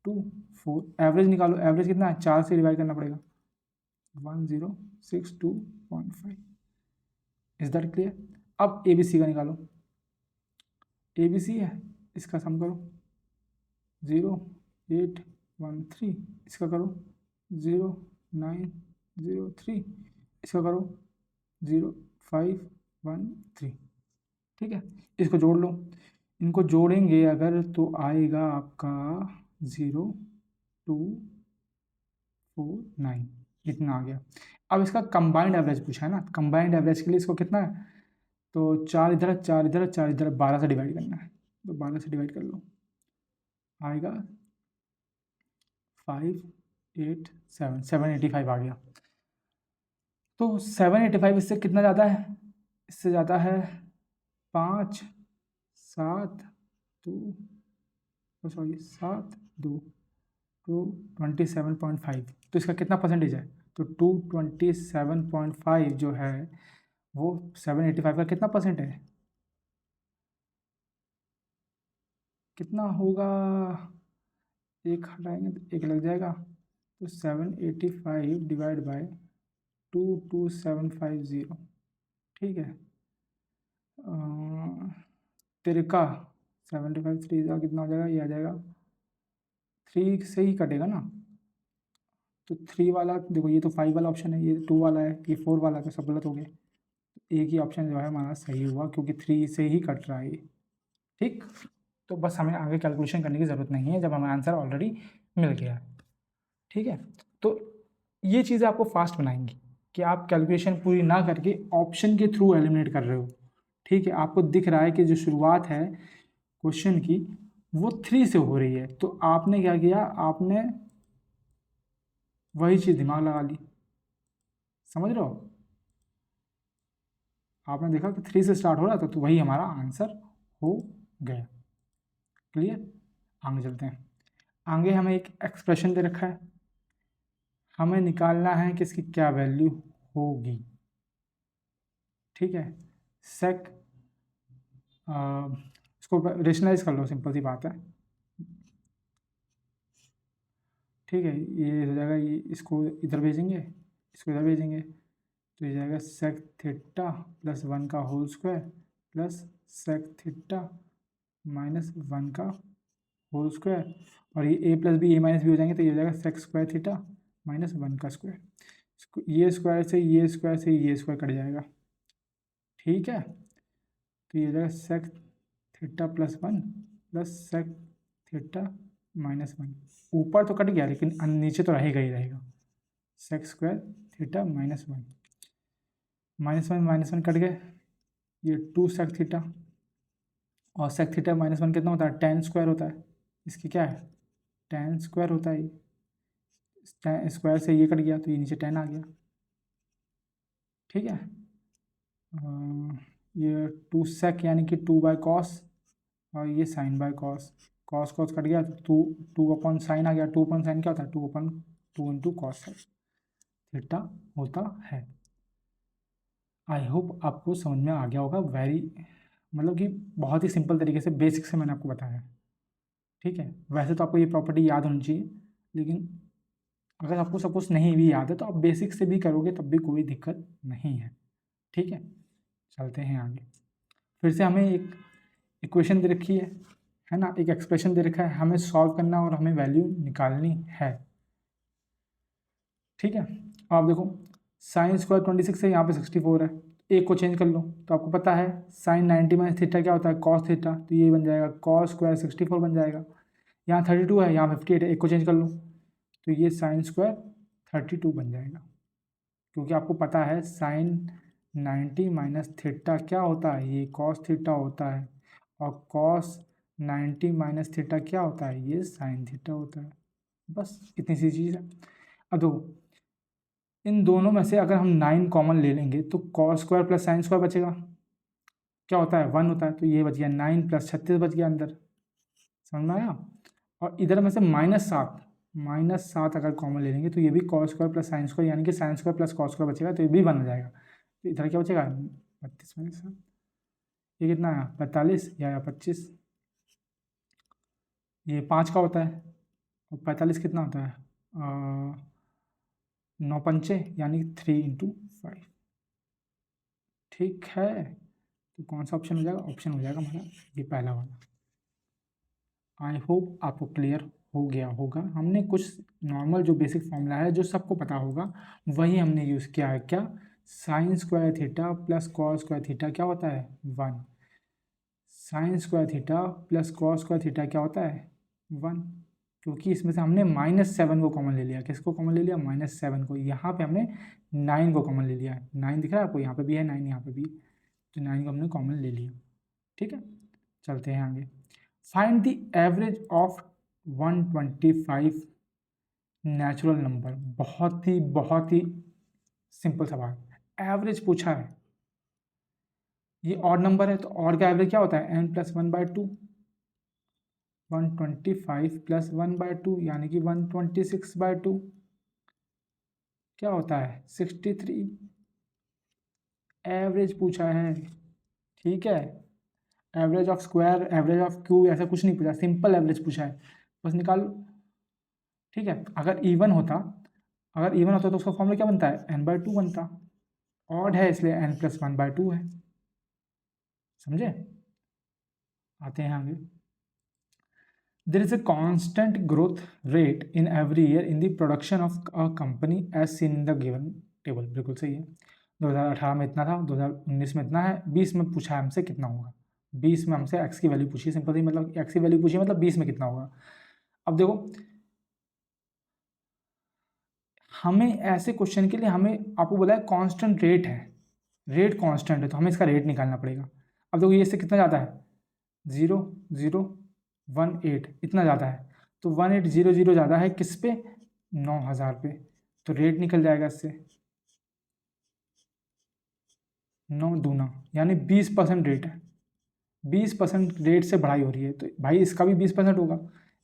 2, 4, एवरेज निकालो, एवरेज कितना है, 4 से डिवाइड करना पड़ेगा, 1062.5। Is that clear. अब ए बी सी का निकालो, ए बी सी है, इसका सम करो, 0813, इसका करो 0903, इसका करो 0513, ठीक है। इसको जोड़ लो, इनको जोड़ेंगे अगर तो आएगा आपका 0249, इतना आ गया। अब इसका कंबाइंड एवरेज पूछा है ना, कंबाइंड एवरेज के लिए इसको कितना है, तो 4 इधर 4 इधर 4 इधर, 12 से डिवाइड करना है, तो 12 से डिवाइड कर लो, आएगा 785 आ गया। तो 785 इससे कितना ज़्यादा है, इससे ज़्यादा है 5, 7, 2, सॉरी 7, 2, 27.5। तो इसका कितना परसेंटेज है, तो 227.5 जो है वो 785 का कितना परसेंट है, कितना होगा, एक हटाएंगे तो एक लग जाएगा, तो 785 डिवाइड बाय 22750, ठीक है। तिरका 75 3 का कितना हो जाएगा, ये आ जाएगा 3 से ही कटेगा ना, तो 3 वाला देखो, ये तो 5 वाला ऑप्शन है, ये 2 वाला है, ये 4 वाला है, तो सब गलत हो गए। एक ही ऑप्शन जो है हमारा सही हुआ, क्योंकि 3 से ही कट रहा है ये, ठीक। तो बस हमें आगे कैलकुलेशन करने की ज़रूरत नहीं है, जब हमें आंसर ऑलरेडी मिल गया है, ठीक है। तो ये चीज़ें आपको फास्ट बनाएंगी कि आप कैलकुलेशन पूरी ना करके ऑप्शन के थ्रू एलिमिनेट कर रहे हो, ठीक है। आपको दिख रहा है कि जो शुरुआत है क्वेश्चन की वो 3 से हो रही है, तो आपने क्या किया, आपने वही चीज़ दिमाग लगा ली, समझ रहे हो? आपने देखा कि 3 से स्टार्ट हो रहा था, तो वही हमारा आंसर हो गया। क्लियर? आगे चलते हैं। आगे हमें एक एक्सप्रेशन दे रखा है, हमें निकालना है कि इसकी क्या वैल्यू होगी। ठीक है, सेक इसको रेशनलाइज कर लो, सिंपल सी बात है। ठीक है, ये हो जाएगा, ये इसको इधर भेजेंगे, इसको इधर भेजेंगे, तो ये जाएगा सेक थीटा प्लस 1 का whole square plus sec theta minus 1 का होल स्क्वायर, और ये A plus B A minus B हो जाएंगे, तो ये हो जाएगा सेक स्क्वायर थीटा माइनस 1 का स्क्वायर। ये स्क्वायर से ये स्क्वायर से ये स्क्वायर कट जाएगा। ठीक है, तो ये हो जाएगा sec theta plus 1 plus sec theta minus 1। ऊपर तो कट गया, लेकिन नीचे तो रहेगा ही रहेगा। Sec square theta minus 1, minus one cut गए, ये 2 सेक थीटा, और सेक थीटा माइनस 1 कितना होता है, टेन स्क्वायर होता है। इसकी क्या है, टेन स्क्वायर होता है। स्क्वायर से ये कट गया, तो ये नीचे 10 आ गया। ठीक है, ये 2 सेक यानी कि 2 बाय कॉस, और ये sine by cos, cos cos cut गया, तो 2 अपॉन साइन आ गया। 2 अपॉन साइन क्या होता है, 2 अपॉन 2 इंटू कॉस थीटा होता है। आई होप आपको समझ में आ गया होगा। वेरी मतलब कि बहुत ही सिंपल तरीके से, बेसिक से मैंने आपको बताया। ठीक है, वैसे तो आपको ये प्रॉपर्टी याद होनी चाहिए, लेकिन अगर आपको सपोज नहीं भी याद है, तो आप बेसिक से भी करोगे तब भी कोई दिक्कत नहीं है। ठीक है, चलते हैं आगे। फिर से हमें एक इक्वेशन दे रखी है ना, एक एक्सप्रेशन दे रखा है, हमें सॉल्व करना और हमें वैल्यू निकालनी है। ठीक है, आप देखो, साइन स्क्वायर 26 है, यहाँ पे 64 है, एक को चेंज कर लो, तो आपको पता है साइन 90 माइनस थीटा क्या होता है, कॉस थीटा, तो ये बन जाएगा कॉस स्क्वायर 64 बन जाएगा। यहाँ 32 है, यहाँ 58 है, एक को चेंज कर लो, तो ये साइन स्क्वायर 32 बन जाएगा। क्योंकि आपको पता है साइन 90 माइनस थीटा क्या होता है, ये कॉस थीटा होता है, और कॉस 90 माइनस थीटा क्या होता है, ये साइन थीटा होता है। बस इतनी सी चीज़ है। अब देखो, इन दोनों में से अगर हम 9 कॉमन ले लेंगे, तो cos square plus sine square बचेगा, क्या होता है 1 होता है, तो ये बच गया 9 प्लस 36 बच गया अंदर। समझ में आया? और इधर में से -7 अगर कॉमन ले लेंगे, तो ये भी cos square plus sine square यानी कि sine square plus cos square बचेगा, तो ये भी 1 हो जाएगा। तो इधर क्या बचेगा, 32 माइनस 7, ये कितना आया 45 या 25, ये 5 का होता है, और 45 कितना होता है, 9 पंचे यानी 3 × 5। ठीक है, तो कौन सा ऑप्शन हो जाएगा, ऑप्शन हो जाएगा हमारा ये पहला वाला। आई होप आपको क्लियर हो गया होगा। हमने कुछ नॉर्मल जो बेसिक फॉर्मूला है जो सबको पता होगा, वही हमने यूज़ किया है। क्या, sine square theta plus cos square theta क्या होता है 1, sine square theta plus cos square theta क्या होता है 1। क्योंकि इसमें से हमने -7 को कॉमन ले लिया, किसको कॉमन ले लिया, -7 को। यहाँ पे हमने 9 को कॉमन ले लिया, 9 दिख रहा है आपको, यहाँ पे भी है 9, यहाँ पे भी, तो 9 को हमने कॉमन ले लिया। ठीक है, चलते हैं आगे। Find the average of 125 natural number. बहुत ही सिंपल सवाल, एवरेज पूछा है। ये ऑड नंबर है, तो ऑड का एवरेज क्या होता है, n+1/2। 125 + 1/2 यानी कि 126/2 क्या होता है 63। एवरेज पूछा है। ठीक है, average of square, average of cube, ऐसा कुछ नहीं पूछा, सिंपल एवरेज पूछा है, बस निकाल लो। ठीक है, अगर इवन होता तो उसका फॉर्मूला क्या बनता है, n/2 बनता। ऑड है इसलिए n+1/2 है। समझे? आते हैं आगे। There is a constant growth rate in every year in the production of a company as seen in the given table। बिल्कुल सही है। 2018 में इतना था, 2019 में इतना है, 20 में पूछा है हमसे कितना होगा। 20 में हमसे x की वैल्यू पूछी, सिंपल सी, मतलब x की वैल्यू पूछी मतलब 20 में कितना होगा। अब देखो, हमें ऐसे क्वेश्चन के लिए हमें आपको बोला है कांस्टेंट रेट है, रेट कांस्टेंट है, तो हमें इसका रेट निकालना पड़ेगा। अब देखो, ये इससे कितना ज़्यादा है, 0.018 इतना ज़्यादा है, तो 1800 ज़्यादा है किस पे, 9000 पे। तो रेट निकल जाएगा इससे 9 दूना यानी 20% रेट है, 20% रेट से बढ़ाई हो रही है, तो भाई इसका भी 20% होगा,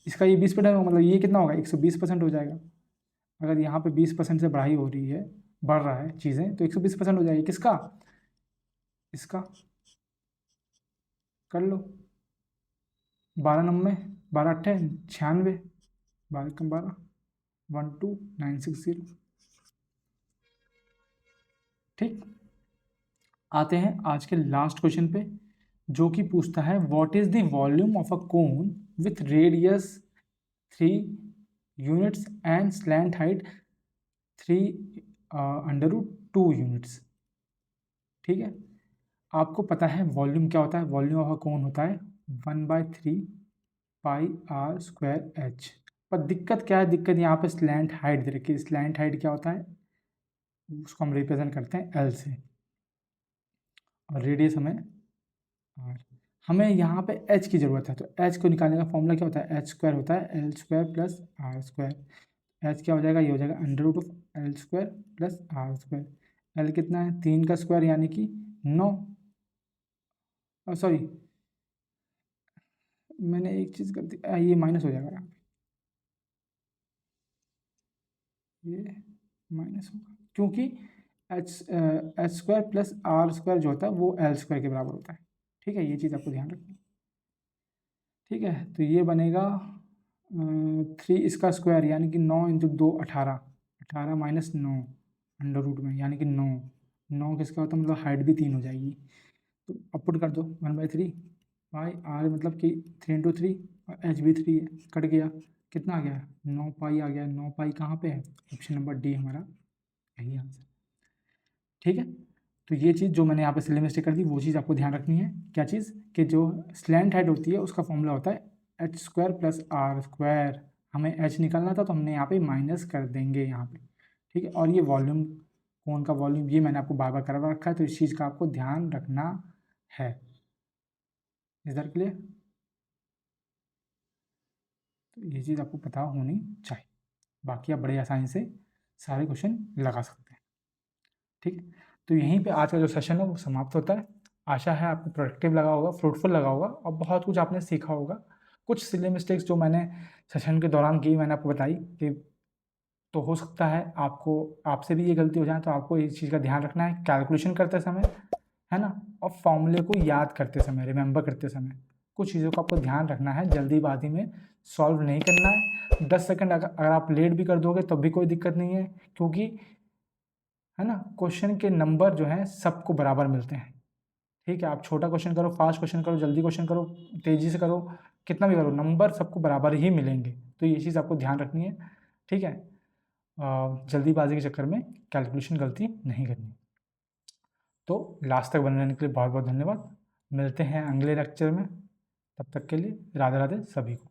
इसका ये 20% होगा, मतलब ये कितना होगा 120% हो जाएगा। अगर यहाँ पे 20% से बढ़ाई हो रही है, बढ़ रहा है चीज़ें, तो 120% हो जाएगी किसका, इसका। कर लो, 12 90, 12 8 96, 12 12 ठीक। आते हैं आज के लास्ट क्वेश्चन पे, जो कि पूछता है what is the volume of a cone with radius 3 units and slant height 3√2 units. ठीक है, आपको पता है वॉल्यूम क्या होता है, वॉल्यूम ऑफ अ कोन होता है 1/3 πr² H। पर दिक्कत क्या है, दिक्कत यहाँ पे स्लैंट हाइट दे रखी है। स्लैंट हाइट क्या होता है, उसको हम रिप्रेजेंट करते हैं L से, और रेडियस हमें R। हमें यहाँ पे H की ज़रूरत है, तो H को निकालने का फॉर्मूला क्या होता है, H² होता है L² + R²। H क्या हो जाएगा, ये हो जाएगा √L² + R²। L कितना है, 3 का स्क्वायर यानी कि 9। सॉरी, मैंने एक चीज़ कर दी, ये माइनस हो जाएगा यहाँ पे, ये माइनस होगा क्योंकि H² + R² जो होता है वो L² के बराबर होता है। ठीक है, ये चीज़ आपको ध्यान रखनी है। ठीक है, तो ये बनेगा 3 इसका स्क्वायर यानी कि 9 × 2 18, 18 - 9 अंडर रूट में यानी कि 9। 9 किसका होता है, मतलब हाइट भी 3 हो जाएगी, तो अपुट कर दो 1/3 पाई आर, मतलब कि 3 × 3, और एच भी 3 है, कट गया, कितना आ गया 9 पाई आ गया। 9 पाई कहाँ पे है, ऑप्शन नंबर डी हमारा यही आंसर। ठीक है, तो ये चीज़ जो मैंने यहाँ पे सिले मिस्टेक कर दी, वो चीज़ आपको ध्यान रखनी है। क्या चीज़, कि जो स्लैंट हाइट होती है उसका फॉर्मूला होता है H² + R²। हमें H निकालना था, तो हमने यहाँ पे माइनस कर देंगे यहाँ पे। ठीक है, और ये वॉल्यूम, कोन का वॉल्यूम, ये मैंने आपको बार बार करवा रखा है, तो इस चीज़ का आपको ध्यान रखना है। इधर क्लियर, तो ये चीज़ आपको पता होनी चाहिए, बाकी आप बड़े आसानी से सारे क्वेश्चन लगा सकते हैं। ठीक है, तो यहीं पे आज का जो सेशन है वो समाप्त होता है। आशा है आपको प्रोडक्टिव लगा होगा, फ्रूटफुल लगा होगा, और बहुत कुछ आपने सीखा होगा। कुछ सिली मिस्टेक्स जो मैंने सेशन के दौरान की, मैंने आपको बताई कि, तो हो सकता है आपको, आपसे भी ये गलती हो जाए, तो आपको इस चीज़ का ध्यान रखना है कैलकुलेशन करते समय, है ना, और फॉर्मूले को याद करते समय, रिमेंबर करते समय कुछ चीज़ों का आपको ध्यान रखना है। जल्दीबाजी में सॉल्व नहीं करना है। 10 सेकंड अगर आप लेट भी कर दोगे तब भी कोई दिक्कत नहीं है, क्योंकि, है ना, क्वेश्चन के नंबर जो हैं सबको बराबर मिलते हैं। ठीक है, आप छोटा क्वेश्चन करो, फास्ट क्वेश्चन करो, जल्दी क्वेश्चन करो, तेज़ी से करो, कितना भी करो, नंबर सबको बराबर ही मिलेंगे। तो ये चीज़ आपको ध्यान रखनी है। ठीक है, जल्दीबाजी के चक्कर में कैलकुलेशन गलती नहीं करनी। तो लास्ट तक बनने के लिए बहुत बहुत धन्यवाद। मिलते हैं अगले लेक्चर में, तब तक के लिए राधे राधे सभी को।